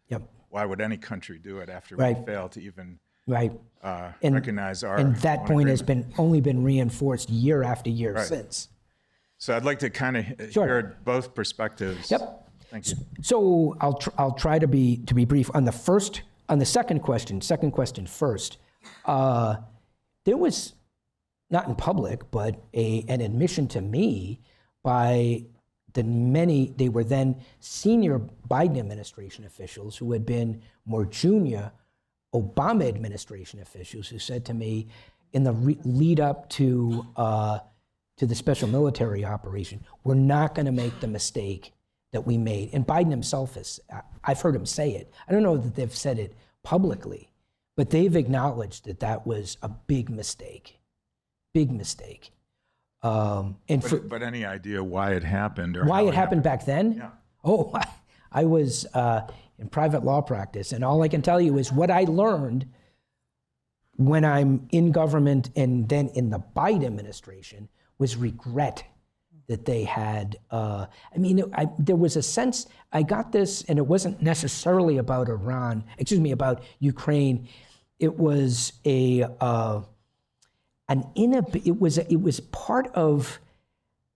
Why would any country do it after we fail to even recognize our and that point agreement? has only been reinforced year after year since. So I'd like to kind of hear both perspectives. Thank you. So I'll try to be brief on the second question first. There was, not in public, but an admission to me by they were then senior Biden administration officials who had been more junior Obama administration officials, who said to me in the lead up to the special military operation, we're not going to make the mistake that we made. And Biden himself I've heard him say it. I don't know that they've said it publicly, but they've acknowledged that was a big mistake. Big mistake. But any idea why it happened? Or why how it happened back then? Yeah. Oh, I was in private law practice, and all I can tell you is what I learned when I'm in government and then in the Biden administration was regret that they had. There was a sense, I got this, and it wasn't necessarily about about Ukraine. It was it was part of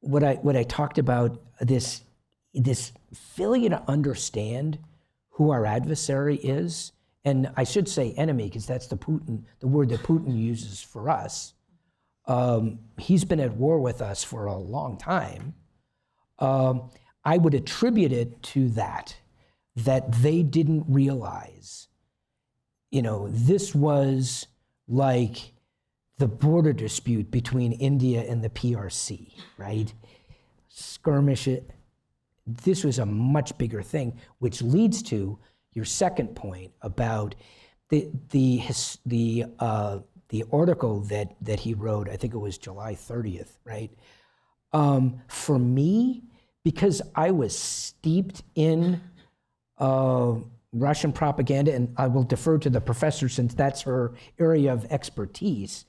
what I talked about, this failure to understand who our adversary is, and I should say enemy because that's the word that Putin uses for us. He's been at war with us for a long time. I would attribute it to that they didn't realize, this was like the border dispute between India and the PRC, right? Skirmish it. This was a much bigger thing, which leads to your second point about the article that he wrote. I think it was July 30th, right? For me, because I was steeped in Russian propaganda, and I will defer to the professor since that's her area of expertise.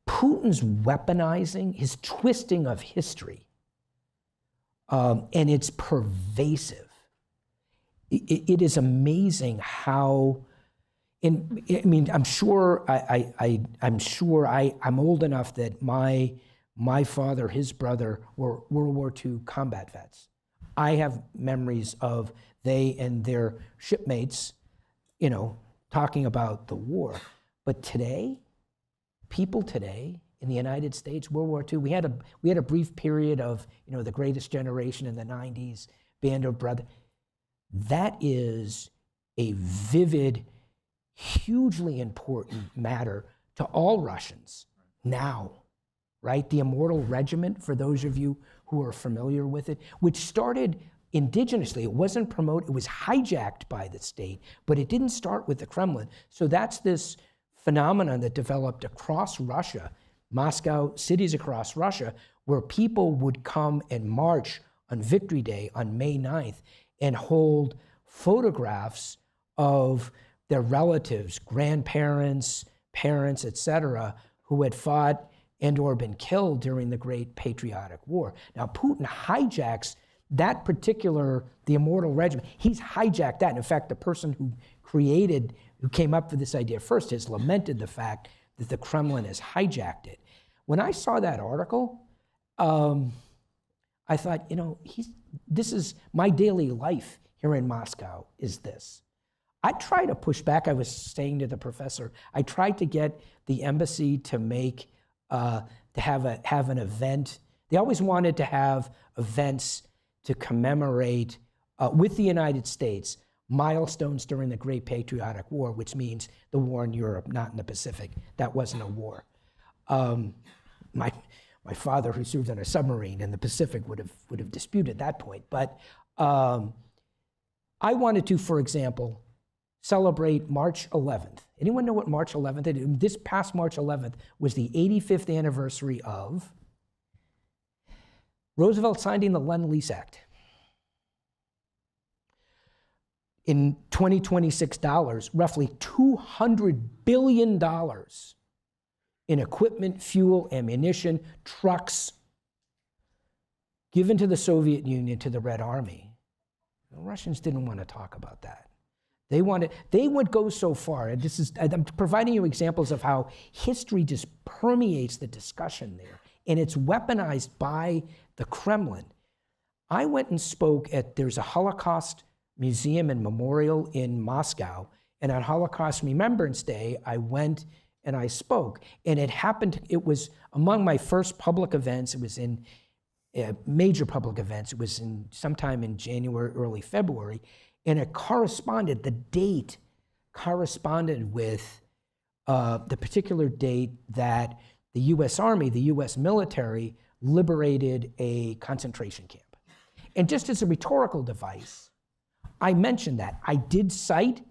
Putin's weaponizing, his twisting of history, and it's pervasive. It is amazing how. I'm sure I'm old enough that my father, his brother, were World War II combat vets. I have memories of they and their shipmates, talking about the war. But today, people today in the United States, World War II, we had a brief period of, the Greatest Generation in the 90s, Band of Brothers. That is a vivid, hugely important matter to all Russians now, right? The Immortal Regiment, for those of you who are familiar with it, which started indigenously. It wasn't promoted, it was hijacked by the state, but it didn't start with the Kremlin. So that's this phenomenon that developed across Russia, Moscow, cities across Russia, where people would come and march on Victory Day on May 9th and hold photographs of their relatives, grandparents, parents, etc., who had fought and or been killed during the Great Patriotic War. Now, Putin hijacks that particular, the Immortal Regiment. He's hijacked that. And in fact, the person who came up with this idea first has lamented the fact that the Kremlin has hijacked it. When I saw that article, I thought, you know, this is my daily life here in Moscow is this. I tried to push back. I was saying to the professor, I tried to get the embassy to make, to have an event. They always wanted to have events to commemorate with the United States milestones during the Great Patriotic War, which means the war in Europe, not in the Pacific. That wasn't a war. My father, who served on a submarine in the Pacific, would have disputed that point. But I wanted to, for example, celebrate March 11th. Anyone know what March 11th is? This past March 11th was the 85th anniversary of Roosevelt signing the Lend-Lease Act. In 2026 dollars, roughly $200 billion in equipment, fuel, ammunition, trucks given to the Soviet Union, to the Red Army. The Russians didn't want to talk about that. They would go so far, and I'm providing you examples of how history just permeates the discussion there, and it's weaponized by the Kremlin. I went and spoke there's a Holocaust museum and memorial in Moscow, and on Holocaust Remembrance Day, I went and I spoke, and it was among my first public events. It was in major public events. It was sometime in January, early February, and the date corresponded with the particular date that the U.S. Army, the U.S. military, liberated a concentration camp. And just as a rhetorical device, I mentioned that. I did cite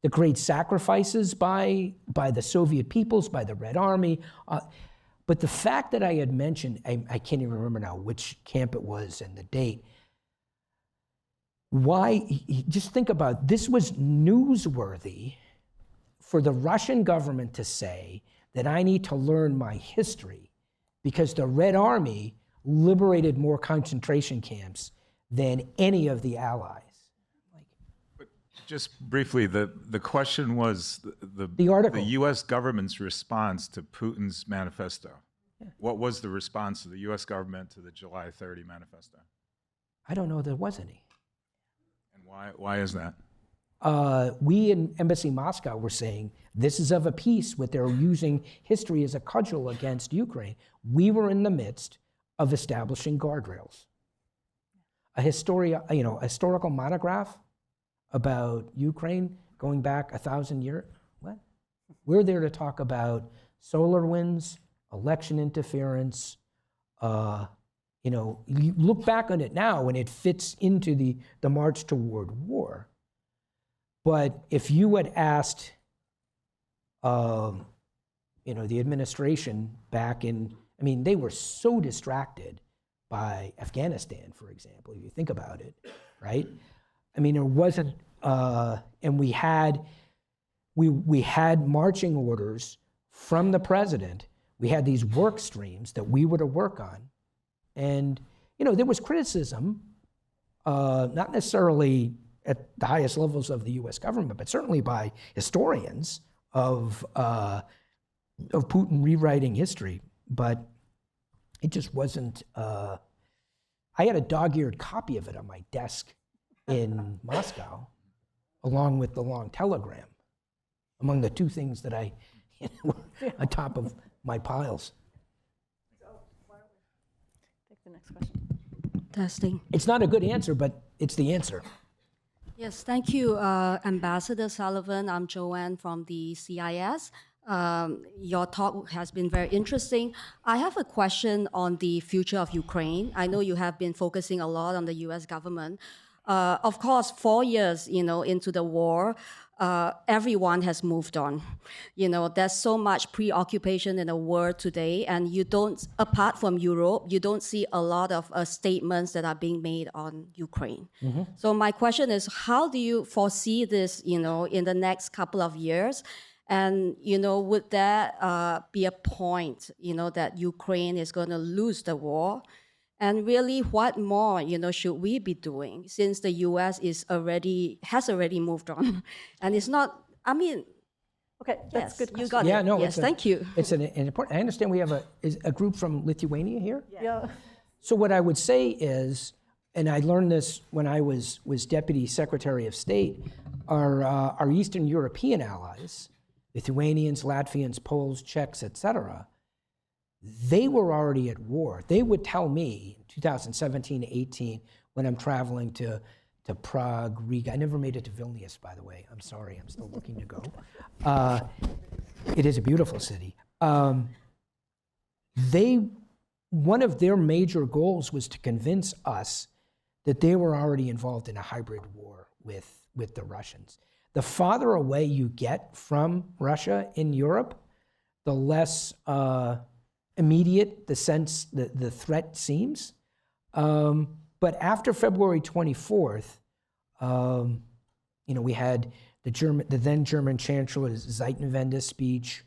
the great sacrifices by the Soviet peoples, by the Red Army, but the fact that I had mentioned, I can't even remember now which camp it was and the date. Why? Just think about it. This was newsworthy for the Russian government to say that I need to learn my history because the Red Army liberated more concentration camps than any of the Allies. Just briefly, the question was the article. The U.S. government's response to Putin's manifesto. Yeah. What was the response of the U.S. government to the July 30 manifesto? I don't know there was any. And why is that? We in Embassy Moscow were saying this is of a piece with their using history as a cudgel against Ukraine. We were in the midst of establishing guardrails. A historical monograph about Ukraine going back 1,000 years. What? We're there to talk about solar winds, election interference. You look back on it now and it fits into the march toward war. But if you had asked, the administration back in, they were so distracted by Afghanistan, for example, if you think about it, right? There wasn't, and we had marching orders from the president. We had these work streams that we were to work on. And, there was criticism, not necessarily at the highest levels of the US government, but certainly by historians of Putin rewriting history. But it just wasn't, I had a dog-eared copy of it on my desk in Moscow, along with the long telegram, among the two things that I were on top of my piles. Take the next question. Testing. It's not a good answer, but it's the answer. Yes, thank you, Ambassador Sullivan. I'm Joanne from the CIS. Your talk has been very interesting. I have a question on the future of Ukraine. I know you have been focusing a lot on the US government. Of course, 4 years, into the war, everyone has moved on. There's so much preoccupation in the world today, and apart from Europe, you don't see a lot of statements that are being made on Ukraine. Mm-hmm. So my question is, how do you foresee this, in the next couple of years? And, would there be a point, that Ukraine is going to lose the war? And really, what more, should we be doing since the U.S. has already moved on, and it's not. Okay, that's good. You got it. No, yes, thank you. It's an important. I understand we have a group from Lithuania here. Yeah. So what I would say is, and I learned this when I was Deputy Secretary of State, our Eastern European allies, Lithuanians, Latvians, Poles, Czechs, etc., they were already at war. They would tell me in 2017, 18, when I'm traveling to Prague, Riga. I never made it to Vilnius, by the way. I'm sorry, I'm still looking to go. It is a beautiful city. One of their major goals was to convince us that they were already involved in a hybrid war with the Russians. The farther away you get from Russia in Europe, the less immediate the threat seems. But after February 24th, we had the then German Chancellor's Zeitenwende speech.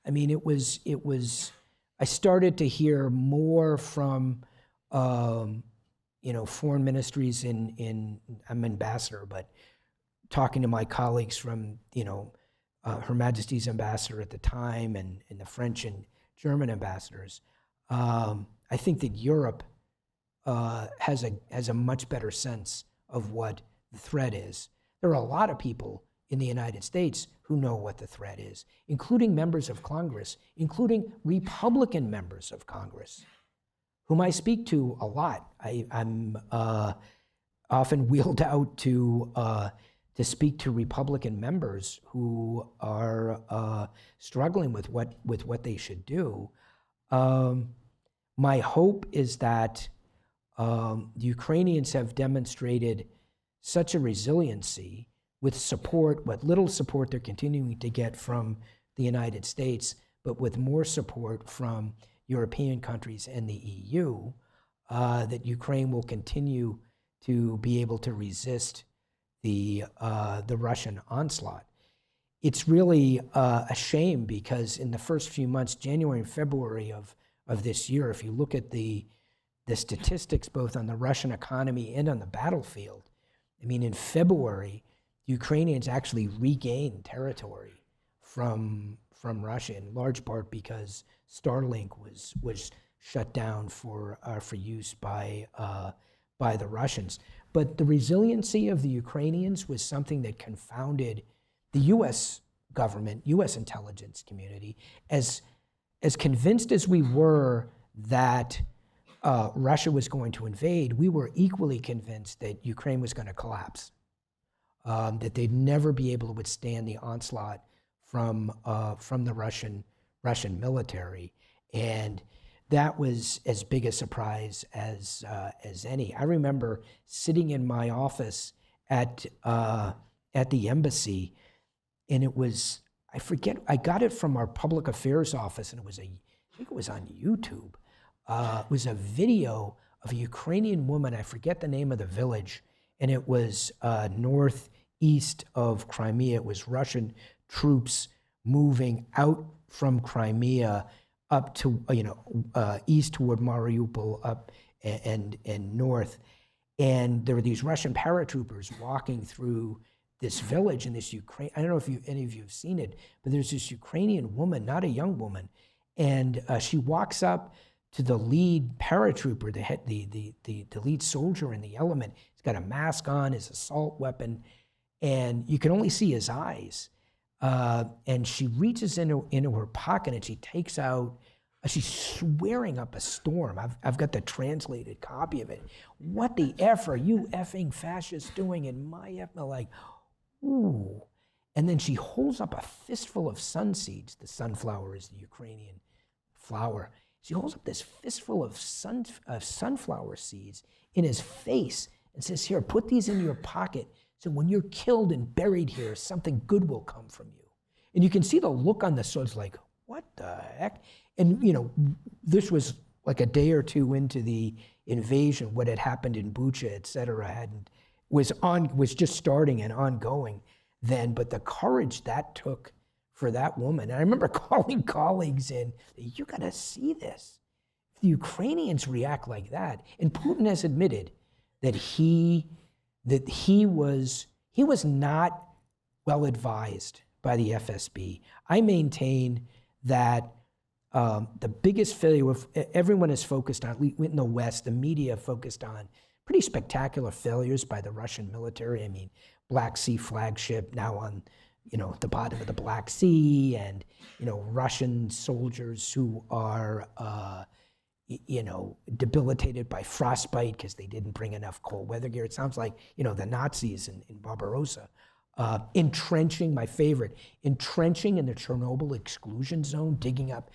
I mean, it was. I started to hear more from, foreign ministries I'm ambassador, but talking to my colleagues from, Her Majesty's ambassador at the time and the French and German ambassadors. I think that Europe has a much better sense of what the threat is. There are a lot of people in the United States who know what the threat is, including members of Congress, including Republican members of Congress, whom I speak to a lot. I'm often wheeled out to speak to Republican members who are struggling with what they should do. My hope is that the Ukrainians have demonstrated such a resiliency with support, what little support they're continuing to get from the United States, but with more support from European countries and the EU, that Ukraine will continue to be able to resist the Russian onslaught. It's really a shame because in the first few months, January and February of this year, if you look at the statistics both on the Russian economy and on the battlefield, I mean, in February, Ukrainians actually regained territory from Russia, in large part because Starlink was shut down for use by the Russians. But the resiliency of the Ukrainians was something that confounded the U.S. government, U.S. intelligence community, as convinced as we were that Russia was going to invade, we were equally convinced that Ukraine was going to collapse, that they'd never be able to withstand the onslaught from the Russian military, and that was as big a surprise as any. I remember sitting in my office at the embassy, and it was, I forget, I got it from our public affairs office, and I think it was on YouTube. It was a video of a Ukrainian woman, I forget the name of the village, and it was northeast of Crimea. It was Russian troops moving out from Crimea up to, east toward Mariupol, up and north. And there were these Russian paratroopers walking through this village in this Ukraine. I don't know if any of you have seen it, but there's this Ukrainian woman, not a young woman, and she walks up to the lead paratrooper, the lead soldier in the element. He's got a mask on, his assault weapon, and you can only see his eyes. And she reaches into her pocket and she takes out, she's swearing up a storm. I've got the translated copy of it. What the F are you effing fascists doing in my F? Like, ooh. And then she holds up a fistful of sun seeds. The sunflower is the Ukrainian flower. She holds up this fistful of sunflower seeds in his face and says, here, put these in your pocket. So when you're killed and buried here, something good will come from you. And you can see the look on the soldiers like, what the heck? And this was like a day or two into the invasion. What had happened in Bucha, et cetera, was just starting and ongoing then. But the courage that took for that woman, and I remember calling colleagues in, you got to see this. If the Ukrainians react like that, and Putin has admitted that he was not well advised by the FSB. I maintain that the biggest failure of everyone is focused on, in the West, the media focused on pretty spectacular failures by the Russian military. I mean, Black Sea flagship now on, the bottom of the Black Sea, and, Russian soldiers who are, debilitated by frostbite because they didn't bring enough cold weather gear. It sounds like, the Nazis in Barbarossa. Entrenching, my favorite, entrenching in the Chernobyl exclusion zone, digging up,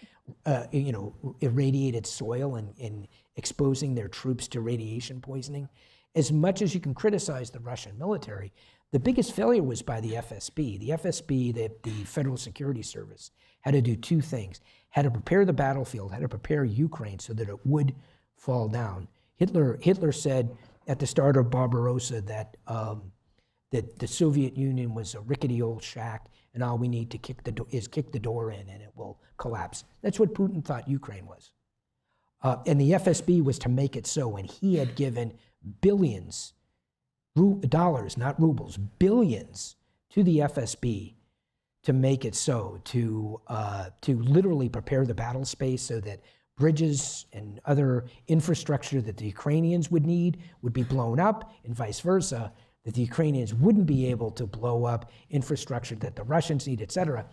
irradiated soil and exposing their troops to radiation poisoning. As much as you can criticize the Russian military, the biggest failure was by the FSB. The FSB, the Federal Security Service, had to do two things. Had to prepare the battlefield, had to prepare Ukraine so that it would fall down. Hitler said at the start of Barbarossa that the Soviet Union was a rickety old shack, and all we need to kick the door in, and it will collapse. That's what Putin thought Ukraine was. And the FSB was to make it so, and he had given billions, dollars, not rubles, billions to the FSB to make it so, to literally prepare the battle space so that bridges and other infrastructure that the Ukrainians would need would be blown up, and vice versa, that the Ukrainians wouldn't be able to blow up infrastructure that the Russians need, et cetera.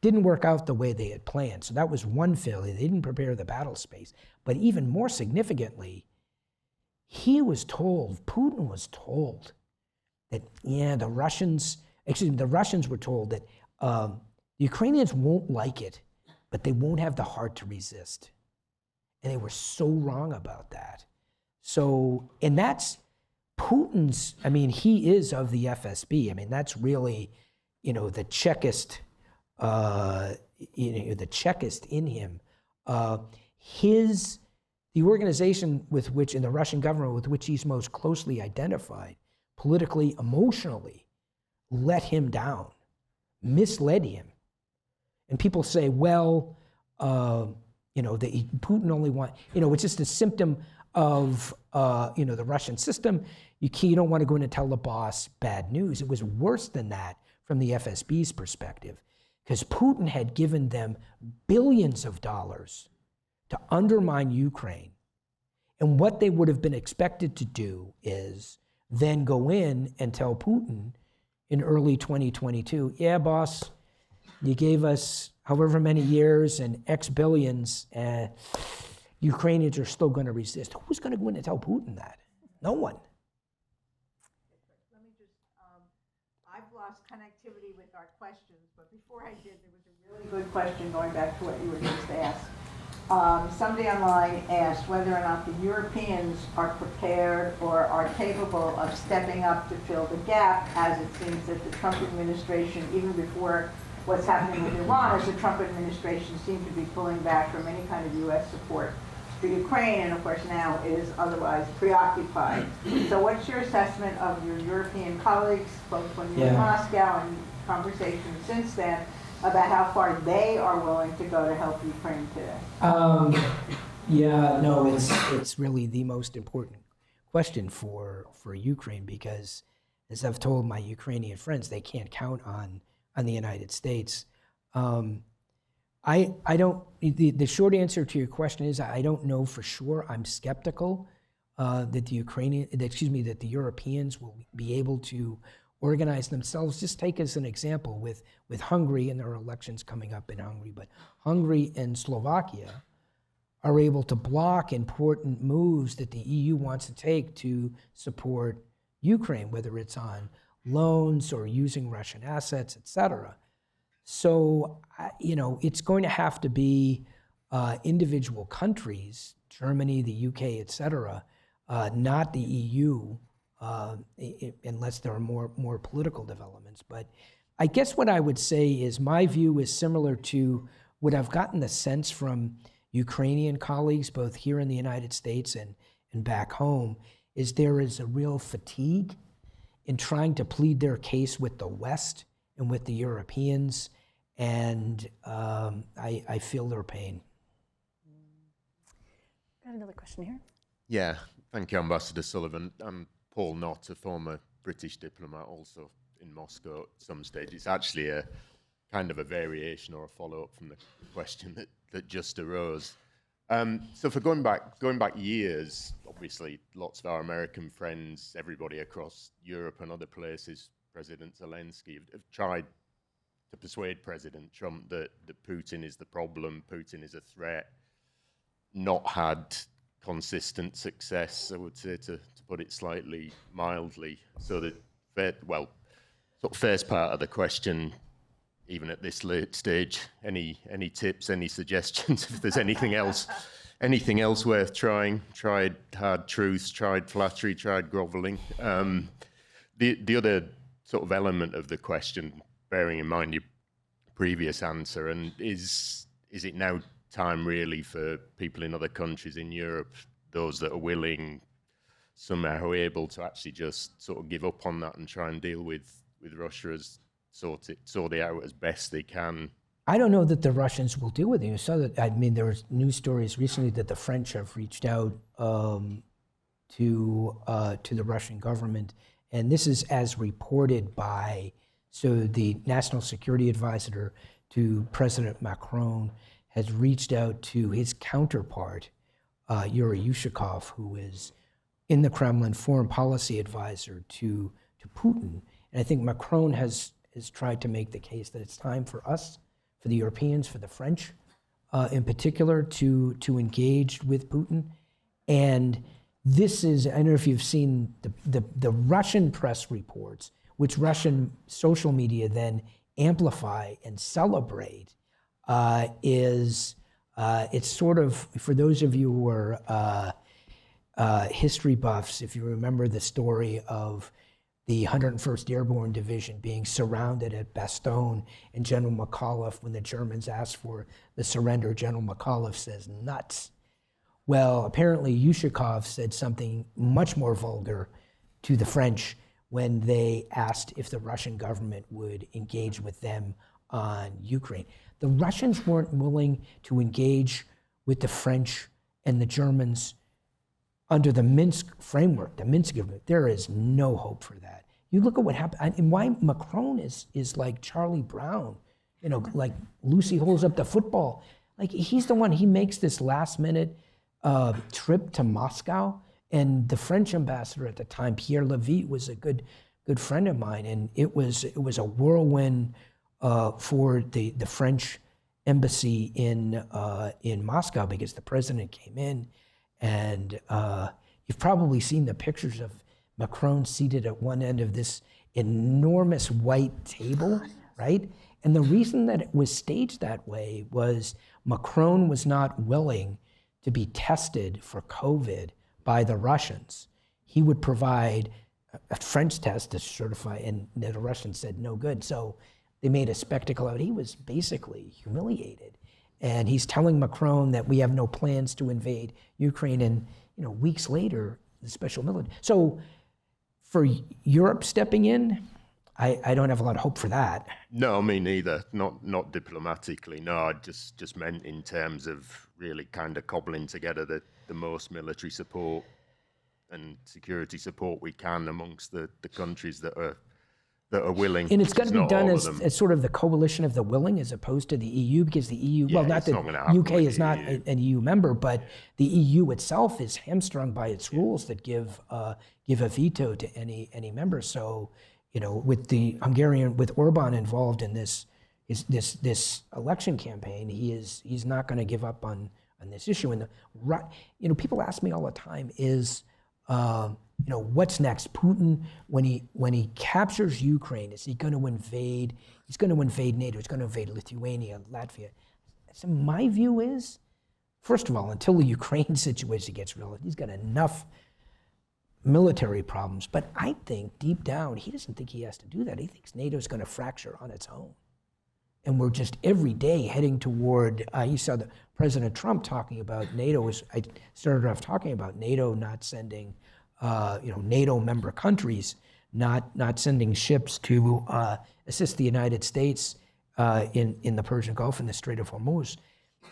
Didn't work out the way they had planned. So that was one failure. They didn't prepare the battle space. But even more significantly, Putin was told that, the Russians were told that the Ukrainians won't like it, but they won't have the heart to resist. And they were so wrong about that. So, and that's Putin's, he is of the FSB. That's really, the Czechist, the Czechist in him. The organization with which, in the Russian government with which he's most closely identified, politically, emotionally, let him down, misled him. And people say, well, Putin only wants, it's just a symptom of, the Russian system. You don't want to go in and tell the boss bad news. It was worse than that from the FSB's perspective, because Putin had given them billions of dollars to undermine Ukraine. And what they would have been expected to do is then go in and tell Putin in early 2022, yeah, boss, you gave us however many years and X billions, and Ukrainians are still going to resist. Who's going to go in and tell Putin that? No one. Let me just, I've lost connectivity with our questions, but before I did, there was a really good question going back to what you were just asked. Somebody online asked whether or not the Europeans are prepared or are capable of stepping up to fill the gap, as it seems that the Trump administration, even before what's happening with Iran, as the Trump administration seemed to be pulling back from any kind of U.S. support for Ukraine, and of course now is otherwise preoccupied. So what's your assessment of your European colleagues, both when you were in Moscow and conversations since then, about how far they are willing to go to help Ukraine today? It's really the most important question for Ukraine, because, as I've told my Ukrainian friends, they can't count on the United States. I don't. The short answer to your question is I don't know for sure. I'm skeptical that the Europeans will be able to organize themselves. Just take as an example with Hungary, and there are elections coming up in Hungary, but Hungary and Slovakia are able to block important moves that the EU wants to take to support Ukraine, whether it's on loans or using Russian assets, et cetera. So, it's going to have to be individual countries, Germany, the UK, et cetera, not the EU, unless there are more political developments. But I guess what I would say is my view is similar to what I've gotten the sense from Ukrainian colleagues, both here in the United States and back home, is there is a real fatigue in trying to plead their case with the West and with the Europeans, and I feel their pain. Got another question here. Yeah, thank you, Ambassador Sullivan. I'm Paul Knott, a former British diplomat, also in Moscow at some stage. It's actually a kind of a variation or a follow-up from the question that just arose. So for going back years, obviously lots of our American friends, everybody across Europe and other places, President Zelensky have tried to persuade President Trump that Putin is the problem, Putin is a threat, not had consistent success, I would say, to put it slightly mildly. So that, well, sort of first part of the question, even at this late stage, any tips, any suggestions, if there's anything else worth trying? Tried hard truths, tried flattery, tried groveling. The other sort of element of the question, bearing in mind your previous answer, and is it now time really for people in other countries in Europe, those that are willing, somehow able to actually just sort of give up on that and try and deal with Russia as sort it out as best they can? I don't know that the Russians will deal with it. You saw that. I mean, there was news stories recently that the French have reached out to the Russian government, and this is as reported by the National Security Advisor to President Macron has reached out to his counterpart, Yuri Yushakov, who is in the Kremlin foreign policy advisor to Putin. And I think Macron has tried to make the case that it's time for us, for the Europeans, for the French in particular, to engage with Putin. And this is, I don't know if you've seen the Russian press reports, which Russian social media then amplify and celebrate, it's sort of, for those of you who are history buffs, if you remember the story of the 101st Airborne Division being surrounded at Bastogne, and General McAuliffe, when the Germans asked for the surrender, General McAuliffe says, nuts. Well, apparently Yushakov said something much more vulgar to the French when they asked if the Russian government would engage with them on Ukraine. The Russians weren't willing to engage with the French and the Germans under the Minsk framework, the Minsk agreement. There is no hope for that. You look at what happened, and why Macron is like Charlie Brown, like Lucy holds up the football. Like, he's the one, he makes this last minute trip to Moscow, and the French ambassador at the time, Pierre Levy, was a good friend of mine, and it was a whirlwind for the French embassy in Moscow, because the president came in. And you've probably seen the pictures of Macron seated at one end of this enormous white table, right? And the reason that it was staged that way was Macron was not willing to be tested for COVID by the Russians. He would provide a French test to certify, and the Russians said no good. So they made a spectacle of it. He was basically humiliated. And he's telling Macron that we have no plans to invade Ukraine. And weeks later, the special military. So for Europe stepping in, I don't have a lot of hope for that. No, me neither. Not diplomatically. No, I just meant in terms of really kind of cobbling together the most military support and security support we can amongst the countries that are willing. And it's got to be done as sort of the coalition of the willing, as opposed to the EU, because the EU, well, not that UK is not an EU member, but the EU itself is hamstrung by its rules that give a veto to any member. So, with the Hungarian, with Orban involved in this election campaign, he's not going to give up on this issue. And people ask me all the time, what's next? Putin, when he captures Ukraine, is he going to invade? He's going to invade NATO. He's going to invade Lithuania, Latvia. So my view is, first of all, until the Ukraine situation gets real, he's got enough military problems. But I think deep down, he doesn't think he has to do that. He thinks NATO's going to fracture on its own. And we're just every day heading toward, you saw the President Trump talking about NATO. I started off talking about NATO not sending, NATO member countries not sending ships to assist the United States in the Persian Gulf and the Strait of Hormuz.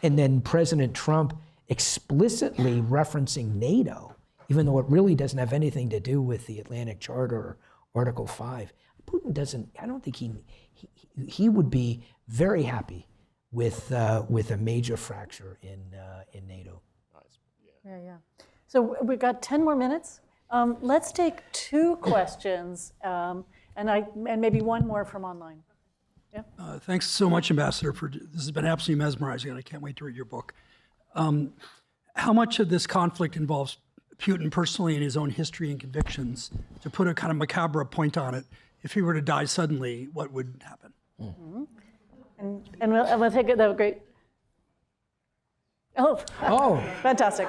And then President Trump explicitly referencing NATO, even though it really doesn't have anything to do with the Atlantic Charter or Article 5. Putin doesn't. I don't think he would be very happy with a major fracture in NATO. Yeah. So we've got 10 more minutes. Let's take 2 questions, and maybe one more from online. Yeah. Thanks so much, Ambassador. This has been absolutely mesmerizing, and I can't wait to read your book. How much of this conflict involves Putin personally and his own history and convictions? To put a kind of macabre point on it, if he were to die suddenly, what would happen? Mm-hmm. And we'll take it. That was great. Oh, fantastic.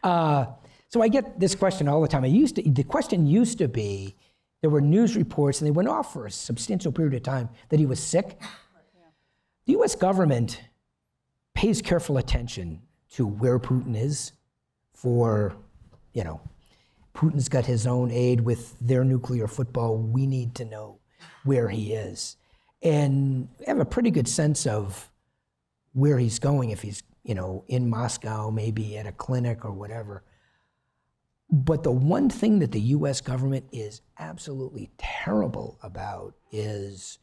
So I get this question all the time. The question used to be, there were news reports, and they went off for a substantial period of time, that he was sick. Yeah. The U.S. government pays careful attention to where Putin is for, Putin's got his own aid with their nuclear football. We need to know where he is. And we have a pretty good sense of where he's going, if he's, in Moscow, maybe at a clinic or whatever. But the one thing that the U.S. government is absolutely terrible about is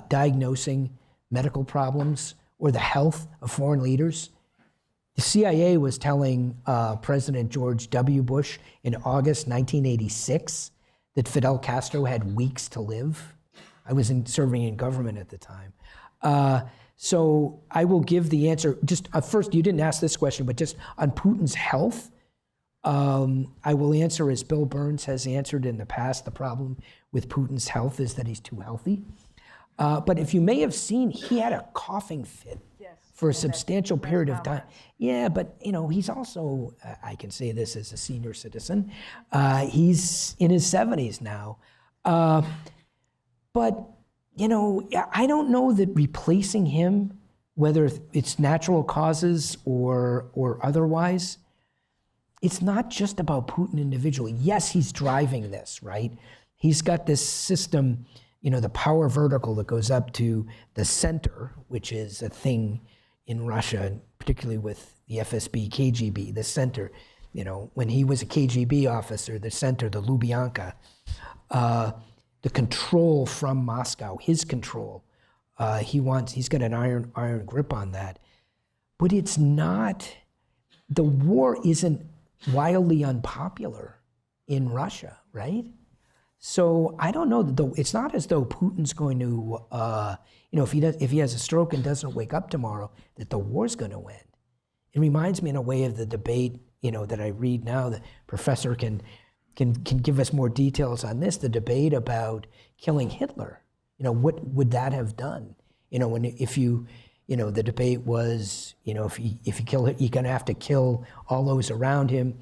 diagnosing medical problems or the health of foreign leaders. The CIA was telling President George W. Bush in August 1986 that Fidel Castro had weeks to live. I was serving in government at the time. So I will give the answer. Just first, you didn't ask this question, but just on Putin's health, I will answer as Bill Burns has answered in the past. The problem with Putin's health is that he's too healthy. But if you may have seen, he had a coughing fit for a substantial period of time. Yeah, but he's also, I can say this as a senior citizen, he's in his 70s now. But I don't know that replacing him, whether it's natural causes or otherwise, it's not just about Putin individually. Yes, he's driving this, right? He's got this system, the power vertical that goes up to the center, which is a thing in Russia, particularly with the FSB, KGB, the center. When he was a KGB officer, the center, the Lubyanka, the control from Moscow, his control. He's got an iron grip on that. But it's not, the war isn't wildly unpopular in Russia, right? So I don't know, it's not as though Putin's going to, if he has a stroke and doesn't wake up tomorrow, that the war's going to end. It reminds me in a way of the debate, that I read now. The professor can give us more details on this, the debate about killing Hitler. What would that have done? The debate was, if you kill him, you're going to have to kill all those around him.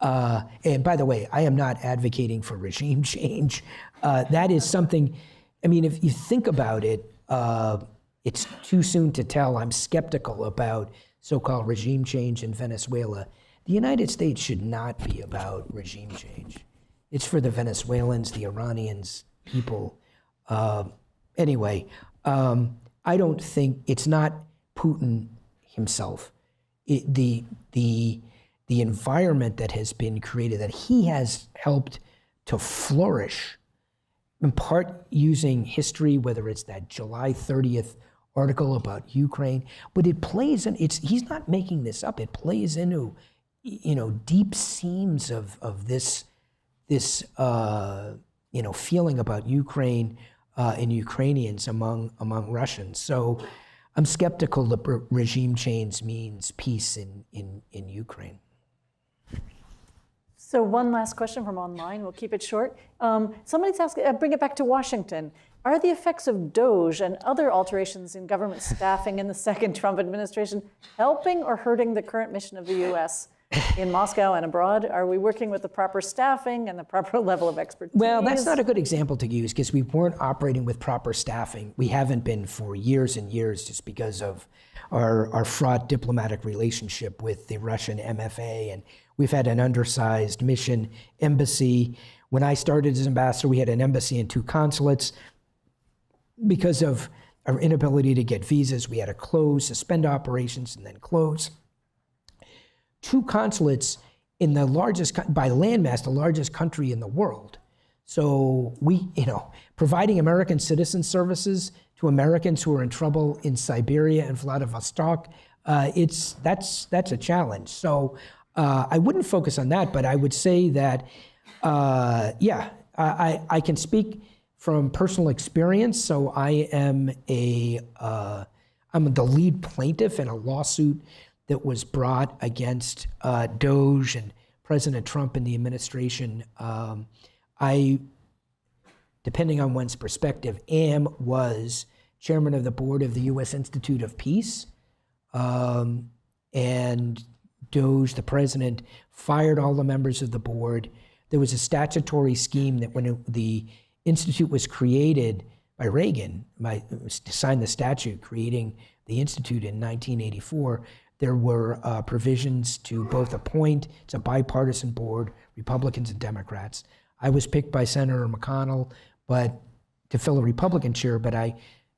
And by the way, I am not advocating for regime change. That is something, if you think about it, it's too soon to tell. I'm skeptical about so-called regime change in Venezuela. The United States should not be about regime change. It's for the Venezuelans, the Iranians, people. Anyway, I don't think, it's not Putin himself. The environment that has been created, that he has helped to flourish, in part using history, whether it's that July 30th article about Ukraine, but it plays in, he's not making this up, it plays into, deep seams of this feeling about Ukraine and Ukrainians among Russians. So I'm skeptical that regime change means peace in Ukraine. So one last question from online. We'll keep it short. Somebody's asking, bring it back to Washington. Are the effects of DOGE and other alterations in government staffing in the second Trump administration helping or hurting the current mission of the U.S. in Moscow and abroad? Are we working with the proper staffing and the proper level of expertise? Well, that's not a good example to use because we weren't operating with proper staffing. We haven't been for years and years just because of our fraught diplomatic relationship with the Russian MFA. And we've had an undersized mission embassy. When I started as ambassador, we had an embassy and 2 consulates. Because of our inability to get visas, we had to close, suspend operations, and then close. 2 consulates in the largest, by landmass, the largest country in the world. So we, providing American citizen services to Americans who are in trouble in Siberia and Vladivostok, that's a challenge. So I wouldn't focus on that, but I would say that, I can speak from personal experience. So I'm the lead plaintiff in a lawsuit that was brought against Doge and President Trump and the administration. I, depending on one's perspective, was chairman of the board of the U.S. Institute of Peace. And Doge, the president, fired all the members of the board. There was a statutory scheme that when the institute was created by Reagan, signed the statute creating the institute in 1984, there were provisions to both appoint, it's a bipartisan board, Republicans and Democrats. I was picked by Senator McConnell, but to fill a Republican chair, but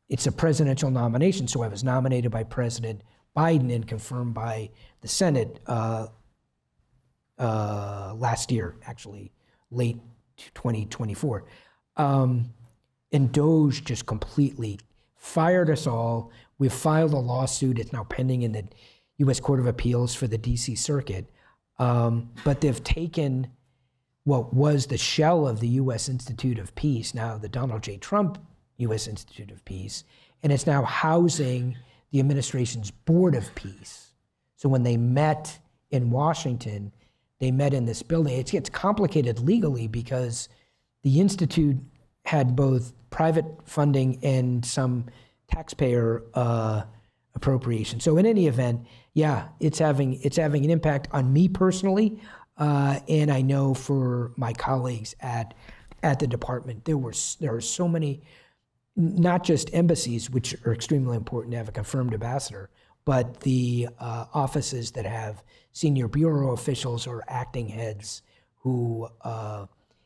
it's a presidential nomination, so I was nominated by President Biden and confirmed by the Senate last year, actually, late 2024. And Doge just completely fired us all. We've filed a lawsuit. It's now pending in the U.S. Court of Appeals for the D.C. Circuit. But they've taken what was the shell of the U.S. Institute of Peace, now the Donald J. Trump U.S. Institute of Peace, and it's now housing the administration's Board of Peace. So when they met in Washington, they met in this building. It gets complicated legally because the Institute had both private funding and some taxpayer appropriation. So in any event, it's having an impact on me personally, and I know for my colleagues at the department, there are so many, not just embassies, which are extremely important to have a confirmed ambassador, but the offices that have senior bureau officials or acting heads who,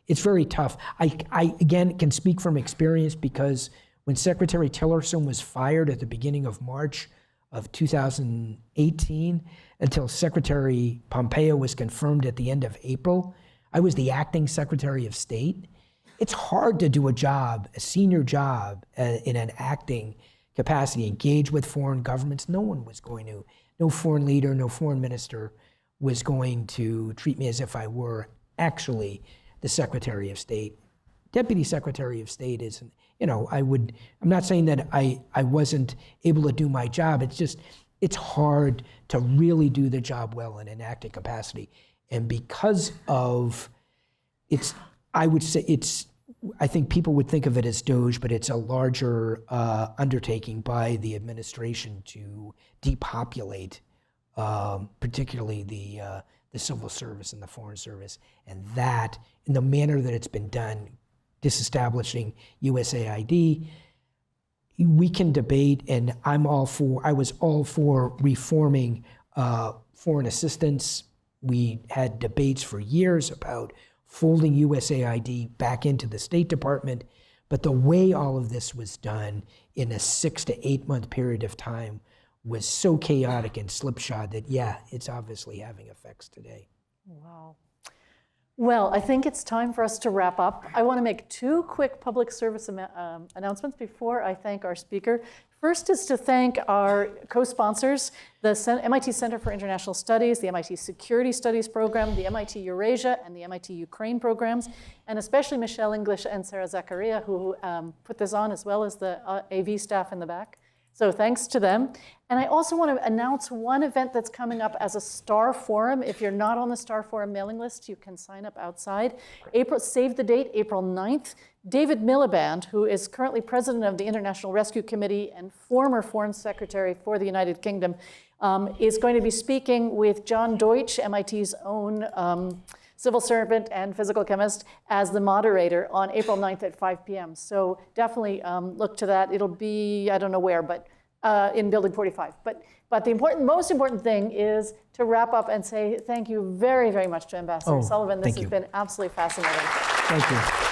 it's very tough. I again can speak from experience because when Secretary Tillerson was fired at the beginning of March of 2018 until Secretary Pompeo was confirmed at the end of April, I was the acting Secretary of State. It's hard to do a senior job in an acting capacity, engage with foreign governments. No foreign leader, no foreign minister was going to treat me as if I were actually the Secretary of State. Deputy Secretary of State isn't, I'm not saying that I wasn't able to do my job. It's just, it's hard to really do the job well in an acting capacity. And because of I think people would think of it as Doge, but it's a larger undertaking by the administration to depopulate, particularly the civil service and the foreign service. And that, in the manner that it's been done, disestablishing USAID, we can debate, and I was all for reforming foreign assistance. We had debates for years about folding USAID back into the State Department, but the way all of this was done in a 6 to 8 month period of time was so chaotic and slipshod that, it's obviously having effects today. Wow. Well, I think it's time for us to wrap up. I want to make 2 quick public service announcements before I thank our speaker. First is to thank our co-sponsors, the MIT Center for International Studies, the MIT Security Studies Program, the MIT Eurasia, and the MIT Ukraine programs, and especially Michelle English and Sarah Zakaria, who put this on, as well as the AV staff in the back. So thanks to them. And I also want to announce one event that's coming up as a STAR Forum. If you're not on the STAR Forum mailing list, you can sign up outside. Save the date, April 9th. David Miliband, who is currently president of the International Rescue Committee and former Foreign Secretary for the United Kingdom, is going to be speaking with John Deutsch, MIT's own civil servant and physical chemist, as the moderator on April 9th at 5 p.m. So definitely look to that. It'll be, I don't know where, but in Building 45. But the most important thing is to wrap up and say thank you very, very much to Ambassador Sullivan. This has been absolutely fascinating. Thank you.